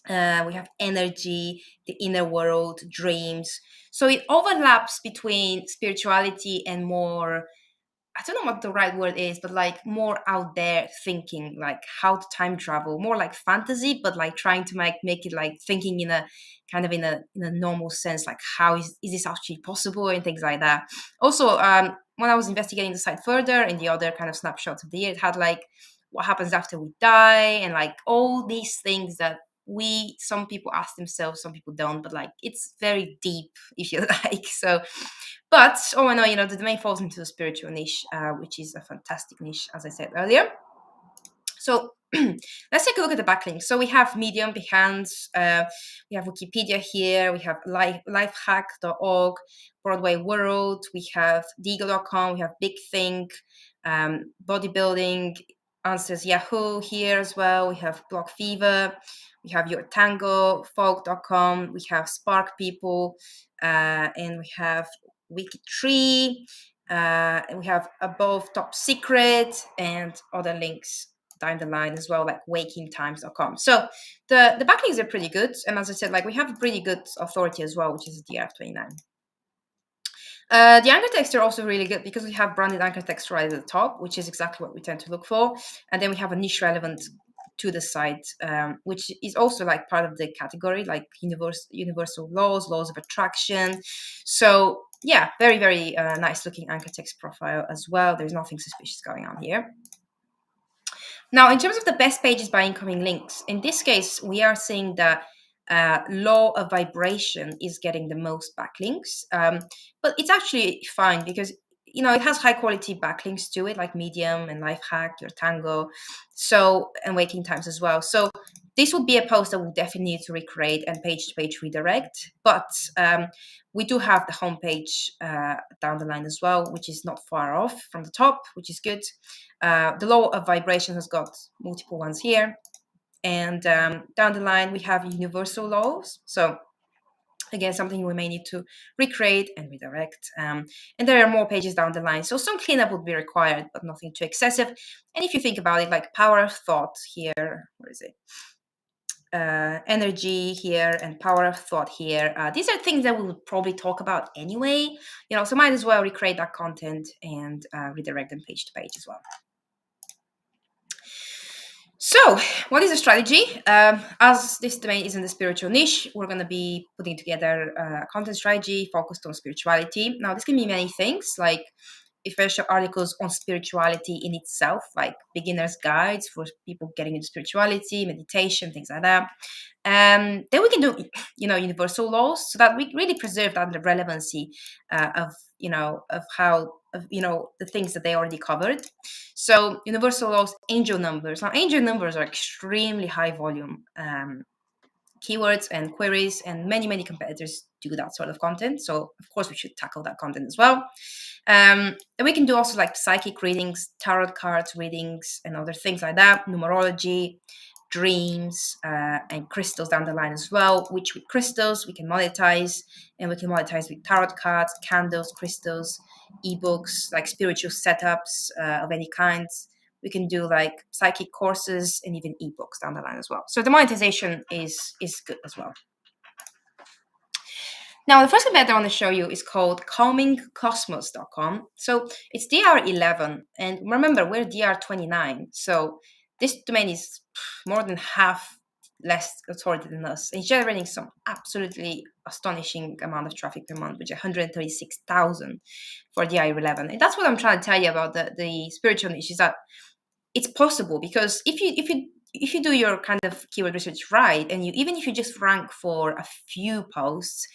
We have energy, the inner world, dreams. So it overlaps between spirituality and more, I don't know what the right word is, but like more out there thinking, like how to time travel, more like fantasy, but like trying to make it like thinking in a kind of in a normal sense, like how is this actually possible and things like that. Also, when I was investigating the site further and the other kind of snapshots of the year, it had like what happens after we die and like all these things that some people ask themselves, some people don't, but like it's very deep if you like. So but oh I know, the domain falls into the spiritual niche, which is a fantastic niche, as I said earlier. So let's take a look at the backlinks. So we have Medium, Behance, we have Wikipedia here, we have lifehack.org, Broadway World, we have Deagle.com, we have Big Think, Bodybuilding, Answers Yahoo here as well. We have Block Fever, we have Your Tango, Folk.com, we have Spark People, and we have Wikitree, and we have Above Top Secret and other links down the line as well, like wakingtimes.com. So the backlinks are pretty good, and as I said, like we have a pretty good authority as well, which is DRF29. The anchor text are also really good because we have branded anchor text right at the top, which is exactly what we tend to look for, and then we have a niche relevant to the site, which is also like part of the category, like universal laws of attraction. So yeah, very, very nice looking anchor text profile as well. There's nothing suspicious going on here. Now, in terms of the best pages by incoming links, in this case, we are seeing that law of vibration is getting the most backlinks, but it's actually fine because it has high quality backlinks to it, like Medium and Lifehack, Your Tango, and Waking Times as well. So this would be a post that we'll definitely need to recreate and page-to-page redirect, but we do have the homepage down the line as well, which is not far off from the top, which is good. The law of vibration has got multiple ones here. And down the line, we have universal laws. So again, something we may need to recreate and redirect. And there are more pages down the line. So some cleanup would be required, but nothing too excessive. And if you think about it, like power of thought here, where is it? Energy here and power of thought here. These are things that we would probably talk about anyway, so might as well recreate that content and redirect them page to page as well. So what is the strategy? As this domain is in the spiritual niche, we're going to be putting together a content strategy focused on spirituality. Now, this can be many things, like official articles on spirituality in itself, like beginner's guides for people getting into spirituality, meditation, things like that. Then we can do, universal laws, so that we really preserve that relevancy of the things that they already covered. So universal laws, angel numbers. Now, angel numbers are extremely high volume keywords and queries, and many competitors do that sort of content. So of course we should tackle that content as well. And we can do also like psychic readings, tarot cards readings, and other things like that, numerology, dreams, and crystals down the line as well, which with crystals we can monetize, and we can monetize with tarot cards, candles, crystals, ebooks, like spiritual setups of any kinds. We can do like psychic courses and even ebooks down the line as well. So the monetization is good as well. Now, the first competitor I want to show you is called calmingcosmos.com. So it's DR11, and remember, we're DR29. So this domain is more than half less authority than us. It's generating some absolutely astonishing amount of traffic per month, which is 136,000 for DR11. And that's what I'm trying to tell you about the spiritual niche, is that it's possible, because if you do your kind of keyword research right, and even if you just rank for a few posts,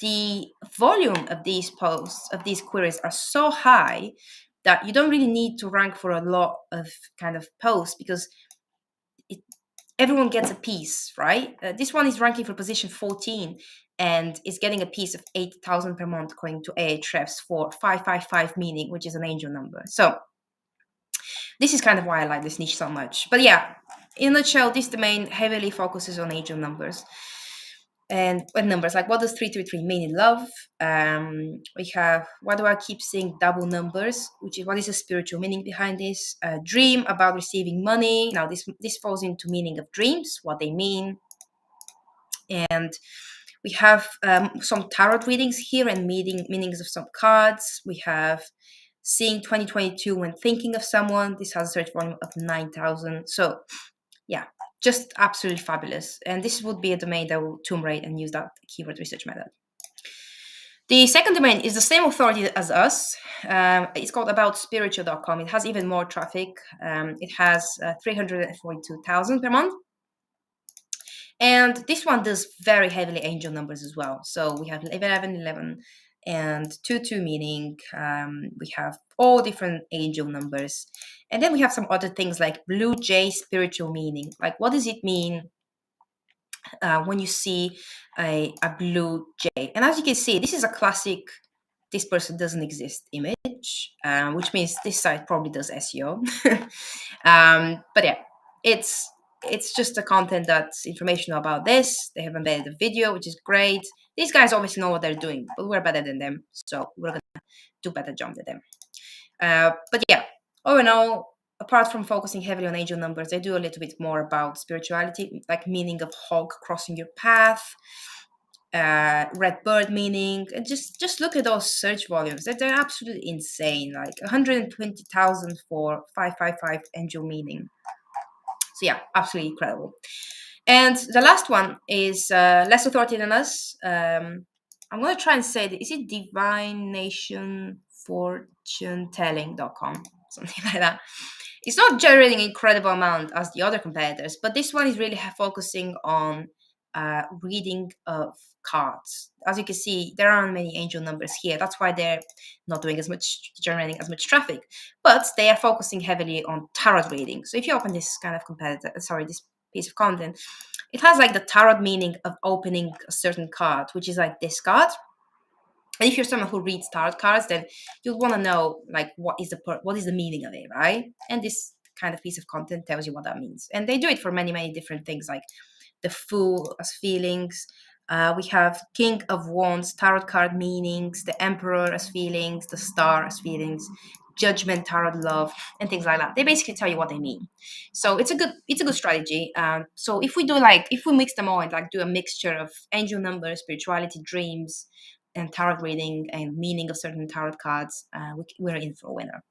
the volume of these posts, of these queries, are so high that you don't really need to rank for a lot of kind of posts, because everyone gets a piece, right? This one is ranking for position 14 and is getting a piece of 8,000 per month according to Ahrefs for 555 meaning, which is an angel number. So this is kind of why I like this niche so much. But yeah, in a nutshell, this domain heavily focuses on angel numbers. And numbers, like what does 333 mean in love? We have, why do I keep seeing double numbers, which is what is the spiritual meaning behind this? Dream about receiving money. Now this falls into meaning of dreams, what they mean. And we have some tarot readings here and meanings of some cards. We have seeing 2022 when thinking of someone. This has a search volume of 9,000. So yeah, just absolutely fabulous. And this would be a domain that will tomb rate and use that keyword research method. The second domain is the same authority as us. It's called aboutspiritual.com. It has even more traffic. It has 342,000 per month. And this one does very heavily angel numbers as well. So we have 11, 11, and 2, meaning we have all different angel numbers. And then we have some other things like blue jay spiritual meaning. Like, what does it mean when you see a blue jay? And as you can see, this is a classic this person doesn't exist image, which means this site probably does SEO. But yeah, it's just the content that's informational about this. They have embedded a video, which is great. These guys obviously know what they're doing, but we're better than them, so we're gonna do better job than them. But yeah, all in all, apart from focusing heavily on angel numbers, they do a little bit more about spirituality, like meaning of hog crossing your path, red bird meaning. And just look at those search volumes. They're absolutely insane. Like 120,000 for 555 angel meaning. So yeah, absolutely incredible. And the last one is less authority than us. I'm going to try and say, is it divinationfortunetelling.com? Something like that. It's not generating an incredible amount as the other competitors, but this one is really focusing on reading of cards. As you can see, there aren't many angel numbers here. That's why they're not doing as much, generating as much traffic. But they are focusing heavily on tarot reading. So if you open this kind of this piece of content, it has like the tarot meaning of opening a certain card, which is like this card. And if you're someone who reads tarot cards, then you'll want to know like what is the meaning of it, right? And this kind of piece of content tells you what that means. And they do it for many, many different things, like the Fool as feelings. We have King of Wands tarot card meanings, the Emperor as feelings, the Star as feelings, Judgment tarot love, and things like that. They basically tell you what they mean. So it's a good strategy. So if we mix them all and like do a mixture of angel numbers, spirituality, dreams, and tarot reading and meaning of certain tarot cards, we're in for a winner.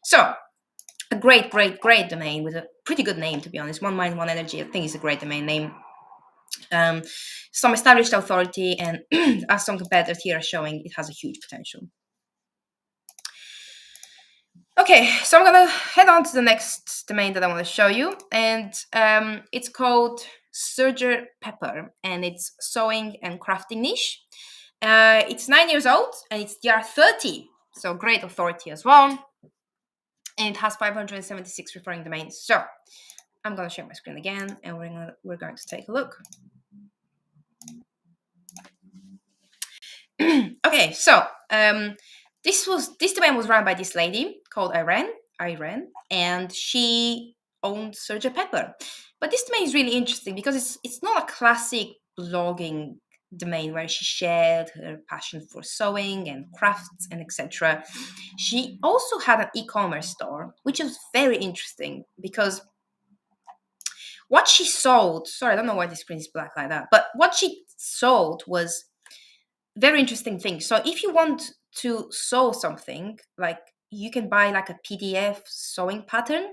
So a great domain with a pretty good name, to be honest. One Mind, One Energy, I think is a great domain name. Some established authority, and as some competitors here are showing, it has a huge potential. Okay, so I'm gonna head on to the next domain that I want to show you, and it's called Surger Pepper, and it's sewing and crafting niche. It's 9 years old, and it's DR30, so great authority as well. And it has 576 referring domains. So I'm going to share my screen again, and we're going to take a look. Okay, so this domain was run by this lady called Irene, and she owned Surger Pepper. But this domain is really interesting because it's not a classic blogging domain where she shared her passion for sewing and crafts and etc. She also had an e-commerce store, which is very interesting because what she sold, sorry, I don't know why the screen is black like that, but what she sold was very interesting thing. So if you want to sew something, like you can buy like a PDF sewing pattern,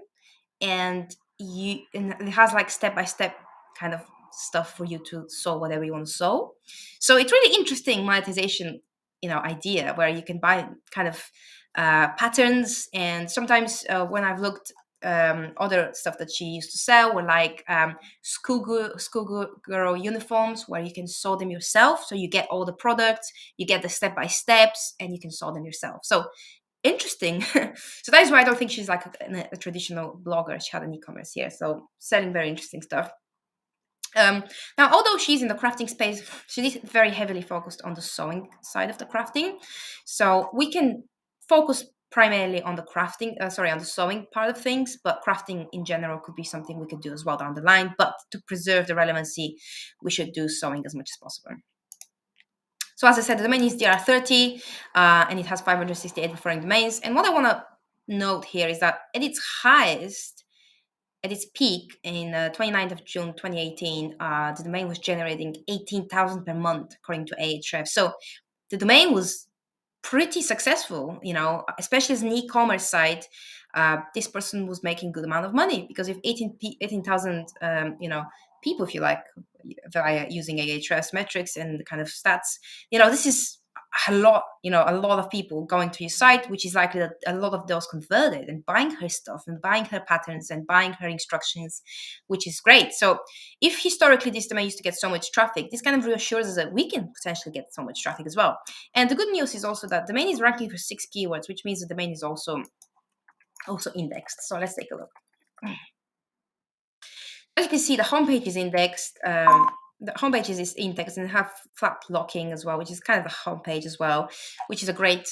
and it has like step-by-step kind of stuff for you to sew whatever you want to sew. So it's really interesting monetization, idea where you can buy kind of patterns. And sometimes when I've looked other stuff that she used to sell were like schoolgirl uniforms, where you can sew them yourself. So you get all the products, you get the step-by-steps, and you can sew them yourself. So interesting. So that is why I don't think she's like a traditional blogger. She had an e-commerce here, so selling very interesting stuff. Now, although she's in the crafting space, she is very heavily focused on the sewing side of the crafting. So we can focus primarily on the crafting, on the sewing part of things, but crafting in general could be something we could do as well down the line. But to preserve the relevancy, we should do sewing as much as possible. So as I said, the domain is DR30, and it has 568 referring domains. And what I want to note here is that at its highest, at its peak in 29th of June 2018, the domain was generating 18,000 per month, according to Ahrefs. So the domain was pretty successful, especially as an e-commerce site. This person was making good amount of money, because if 18,000, people, if you like, via using Ahrefs metrics and the kind of stats, this is a lot of people going to your site, which is likely that a lot of those converted and buying her stuff and buying her patterns and buying her instructions, which is great. So if historically this domain used to get so much traffic, this kind of reassures us that we can potentially get so much traffic as well. And the good news is also that the domain is ranking for 6 keywords, which means the domain is also indexed. So let's take a look. As you can see, the homepage is indexed. The homepage is indexed and have flat blocking as well, which is kind of the homepage as well, which is a great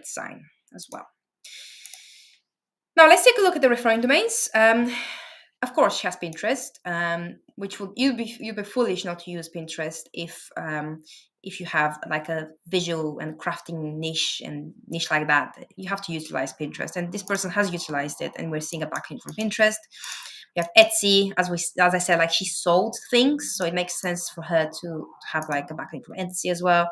sign as well. Now let's take a look at the referring domains. Of course, she has Pinterest, which you'd be foolish not to use Pinterest if you have like a visual and crafting niche like that. You have to utilize Pinterest, and this person has utilized it, and we're seeing a backlink from Pinterest. We have Etsy, as I said, like she sold things, so it makes sense for her to have like a backlink from Etsy as well.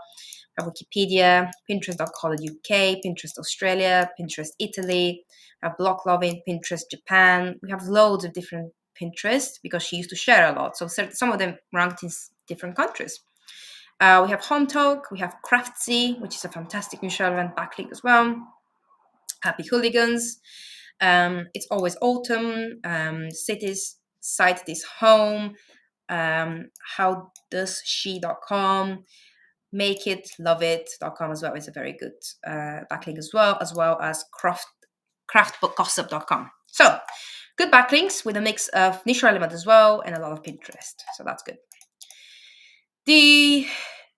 We have Wikipedia, Pinterest.co.uk, Pinterest Australia, Pinterest Italy, we have Block Loving, Pinterest Japan. We have loads of different Pinterest because she used to share a lot, so some of them ranked in different countries. We have Home Talk, we have Craftsy, which is a fantastic news relevant backlink as well. Happy Hooligans. It's always autumn. Cities, site this home. Howdoesshe.com. Makeitloveit.com as well is a very good backlink as well as craftbookgossip.com. So good backlinks with a mix of niche relevant as well and a lot of Pinterest. So that's good. The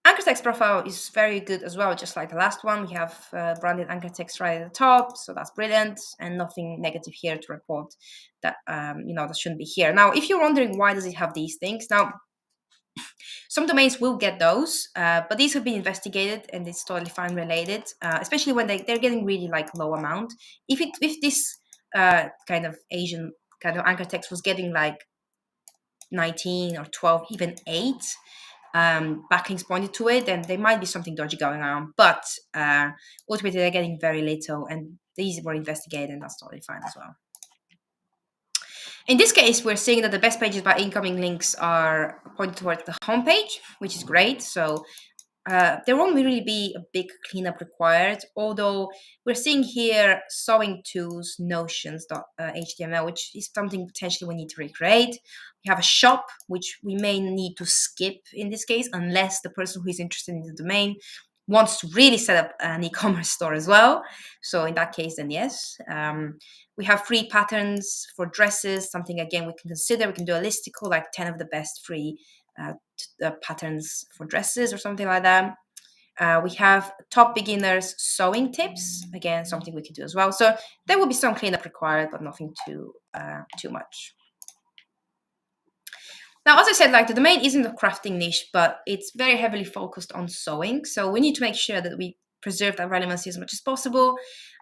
anchor text profile is very good as well, just like the last one. We have branded anchor text right at the top, so that's brilliant, and nothing negative here to report that that shouldn't be here. Now, if you're wondering why does it have these things, now some domains will get those, but these have been investigated and it's totally fine related, especially when they're getting really like low amount. If this kind of Asian kind of anchor text was getting like 19 or 12, even 8. Backlinks pointed to it, then there might be something dodgy going on. But ultimately, they're getting very little, and these were investigated, and that's totally fine as well. In this case, we're seeing that the best pages by incoming links are pointed towards the homepage, which is great. So there won't really be a big cleanup required, although we're seeing here sewing tools, notions.html, which is something potentially we need to recreate. We have a shop, which we may need to skip in this case, unless the person who is interested in the domain wants to really set up an e-commerce store as well. So in that case, then yes. We have free patterns for dresses, something again we can consider. We can do a listicle, like 10 of the best free patterns for dresses or something like that. We have top beginners sewing tips, again something we can do as well. So there will be some cleanup required, but nothing too much. Now, as I said, like the domain isn't a crafting niche, but it's very heavily focused on sewing. So we need to make sure that we preserve that relevancy as much as possible.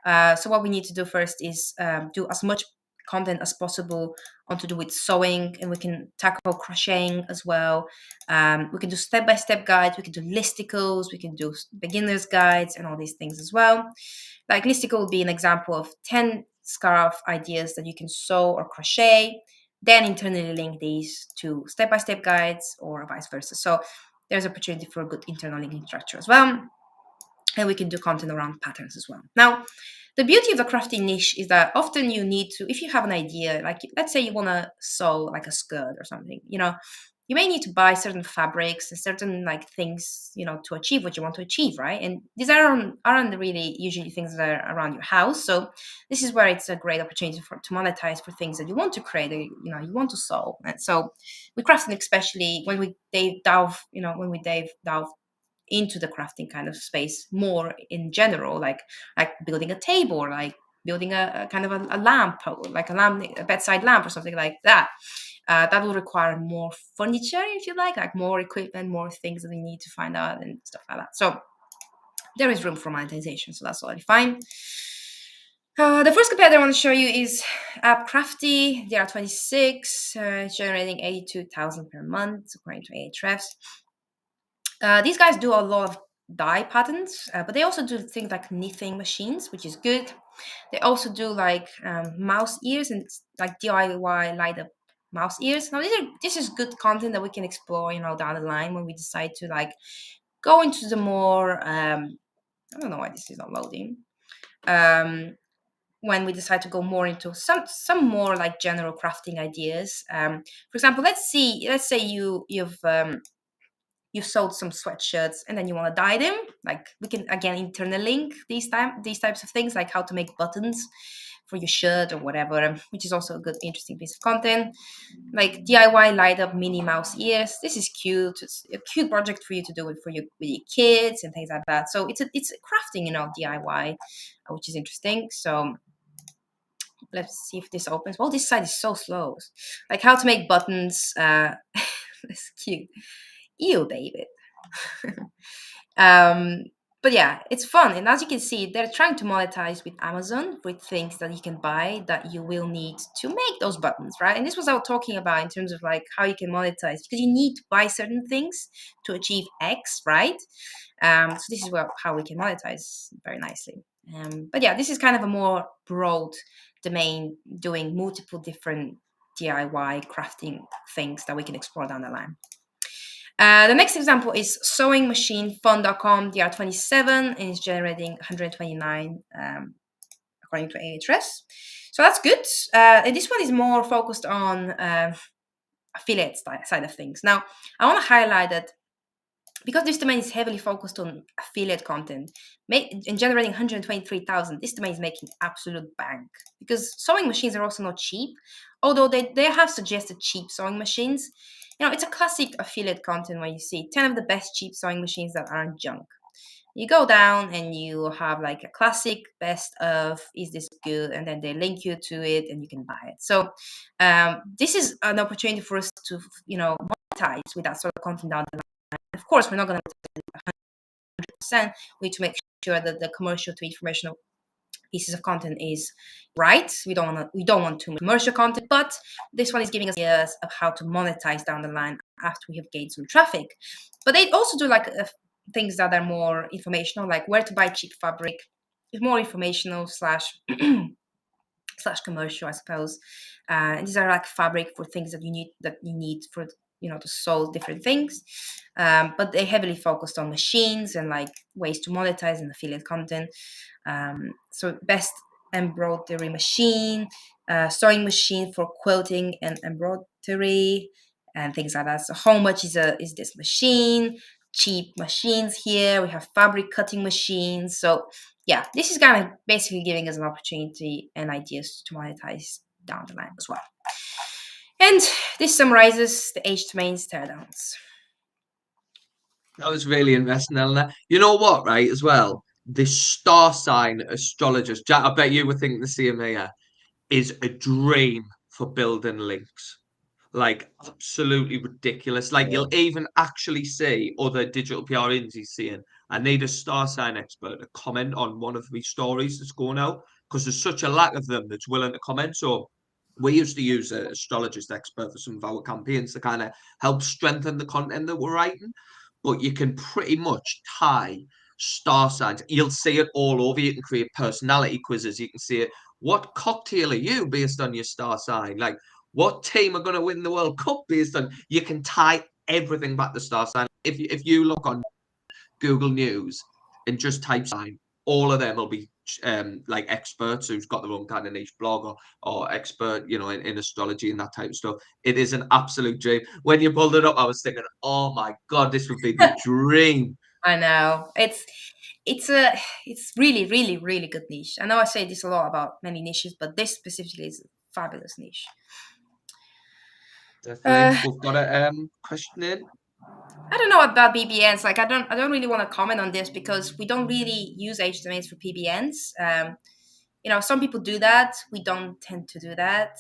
So what we need to do first is do as much content as possible on to do with sewing, and we can tackle crocheting as well. We can do step-by-step guides, we can do listicles, we can do beginners guides and all these things as well. Like listicle would be an example of 10 scarf ideas that you can sew or crochet, then internally link these to step-by-step guides or vice versa. So there's opportunity for a good internal linking structure as well. And we can do content around patterns as well. Now, the beauty of the crafting niche is that often you need to, if you have an idea, like let's say you want to sew like a skirt or something, you may need to buy certain fabrics and certain like things, to achieve what you want to achieve, right? And these aren't really usually things that are around your house. So this is where it's a great opportunity to monetize for things that you want to create, you want to sew. And so with crafting, especially when we delve into the crafting kind of space more in general, like building a table, or like building a kind of a lamp, or like a bedside lamp or something like that. That will require more furniture, if you like more equipment, more things that we need to find out and stuff like that. So there is room for monetization, so that's already fine. The first competitor I want to show you is App Crafty. They are 26, generating 82,000 per month, according to Ahrefs. These guys do a lot of dye patterns, but they also do things like knitting machines, which is good. They also do like mouse ears and like DIY light up mouse ears. Now this is good content that we can explore, down the line when we decide to like go into the more I don't know why this is not loading. When we decide to go more into some more like general crafting ideas. For example, let's say you've sold some sweatshirts and then you want to dye them. Like we can again interlink these types of things, like how to make buttons for your shirt or whatever, which is also a good interesting piece of content. Like DIY light up Minnie Mouse ears. This is cute. It's a cute project for you to do it with your kids and things like that. So it's crafting, DIY, which is interesting. So let's see if this opens. Well, this site is so slow. Like how to make buttons. That's cute. Ew, David. But yeah, it's fun. And as you can see, they're trying to monetize with Amazon, with things that you can buy that you will need to make those buttons, right? And this was what I was talking about in terms of like how you can monetize, because you need to buy certain things to achieve X, right? So this is how we can monetize very nicely. But yeah, this is kind of a more broad domain, doing multiple different DIY crafting things that we can explore down the line. The next example is sewing machine fun.com. They are 27 and is generating 129 according to Ahrefs. So that's good. And this one is more focused on affiliate side of things. Now, I want to highlight that because this domain is heavily focused on affiliate content and generating 123,000, this domain is making absolute bank, because sewing machines are also not cheap, although they have suggested cheap sewing machines. It's a classic affiliate content where you see 10 of the best cheap sewing machines that aren't junk. You go down and you have like a classic best of, is this good? And then they link you to it and you can buy it. So this is an opportunity for us to, monetize with that sort of content down the line. Of course, we're not going to 100%. We need to make sure that the commercial to informational pieces of content is right. We don't want too much commercial content, but this one is giving us ideas of how to monetize down the line after we have gained some traffic. But they also do like things that are more informational, like where to buy cheap fabric. It's more informational slash commercial, I suppose. And these are like fabric for things that you need for to solve different things. But they heavily focused on machines and like ways to monetize and affiliate content. So best embroidery machine, sewing machine for quilting and embroidery and things like that. So how much is this machine? Cheap machines here. We have fabric cutting machines. So yeah, this is kind of basically giving us an opportunity and ideas to monetize down the line as well. And this summarizes the H domains teardowns. That was really interesting, Eleanor. You know what, right, as well? The star sign astrologist, Jack, I bet you were thinking the same here, is a dream for building links. Like, absolutely ridiculous. Like, Yeah. you'll even actually see other digital PR agencies saying, I need a star sign expert to comment on one of these stories that's going out, because there's such a lack of them that's willing to comment. So we used to use an astrologist expert for some of our campaigns to kind of help strengthen the content that we're writing. But you can pretty much tie star signs. You'll see it all over. You can create personality quizzes. You can see it. What cocktail are you based on your star sign? Like, what team are going to win the World Cup based on? You can tie everything back to star sign. If you look on Google News, and just type sign, all of them will be like experts who's got their own kind of niche blog or expert, you know, in astrology and that type of stuff. It is an absolute dream. When you pulled it up, I was thinking, oh my God, this would be the dream. I know it's really, really, really good niche. I know I say this a lot about many niches, but this specifically is a fabulous niche. Definitely. We've got a question in. I don't know about PBNs. Like, I don't really want to comment on this because we don't really use age domains for PBNs. You know, some people do that. We don't tend to do that.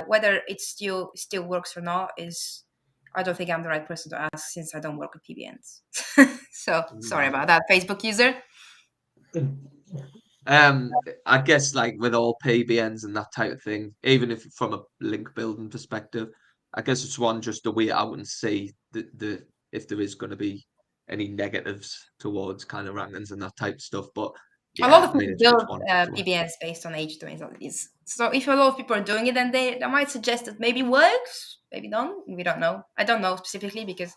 Whether it still works or not is, I don't think I'm the right person to ask since I don't work with PBNs. So sorry about that, Facebook user. I guess like with all PBNs and that type of thing, even if from a link building perspective, I guess it's one just to wait out and see the if there is going to be any negatives towards kind of rankings and that type of stuff. But A lot yeah, of I mean, people it's build one. PBNs based on age domains at least. So if a lot of people are doing it, then they might suggest that maybe works, maybe don't. We don't know. I don't know specifically because,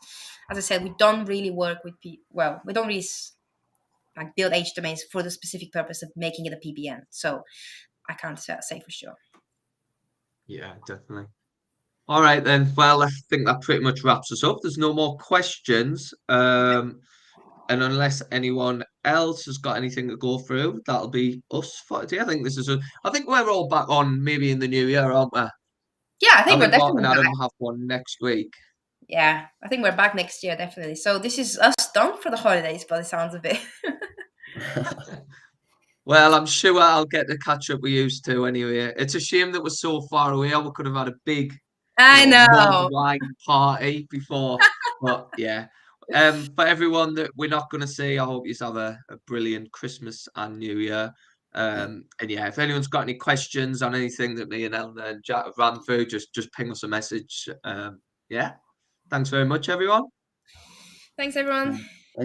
as I said, we don't really work with we don't really like build age domains for the specific purpose of making it a PBN. So I can't say for sure. Yeah, definitely. All right then. Well, I think that pretty much wraps us up. There's no more questions. And unless anyone else has got anything to go through, that'll be us for today. I think this is I think we're all back on maybe in the new year, aren't we? Yeah, I I think we're think Mark and definitely Adam back. have one next week. Yeah, I think we're back next year, definitely. So this is us done for the holidays by the sounds of it. Well, I'm sure I'll get to catch up with you too anyway. It's a shame that we're so far away. We could have had a big, I mulled know. wine party before. But yeah. For everyone that we're not going to see, I hope you have a brilliant Christmas and New Year. And yeah, if anyone's got any questions on anything that me and Eleanor and Jack have ran through, just ping us a message. Yeah. Thanks very much, everyone. Thanks, everyone.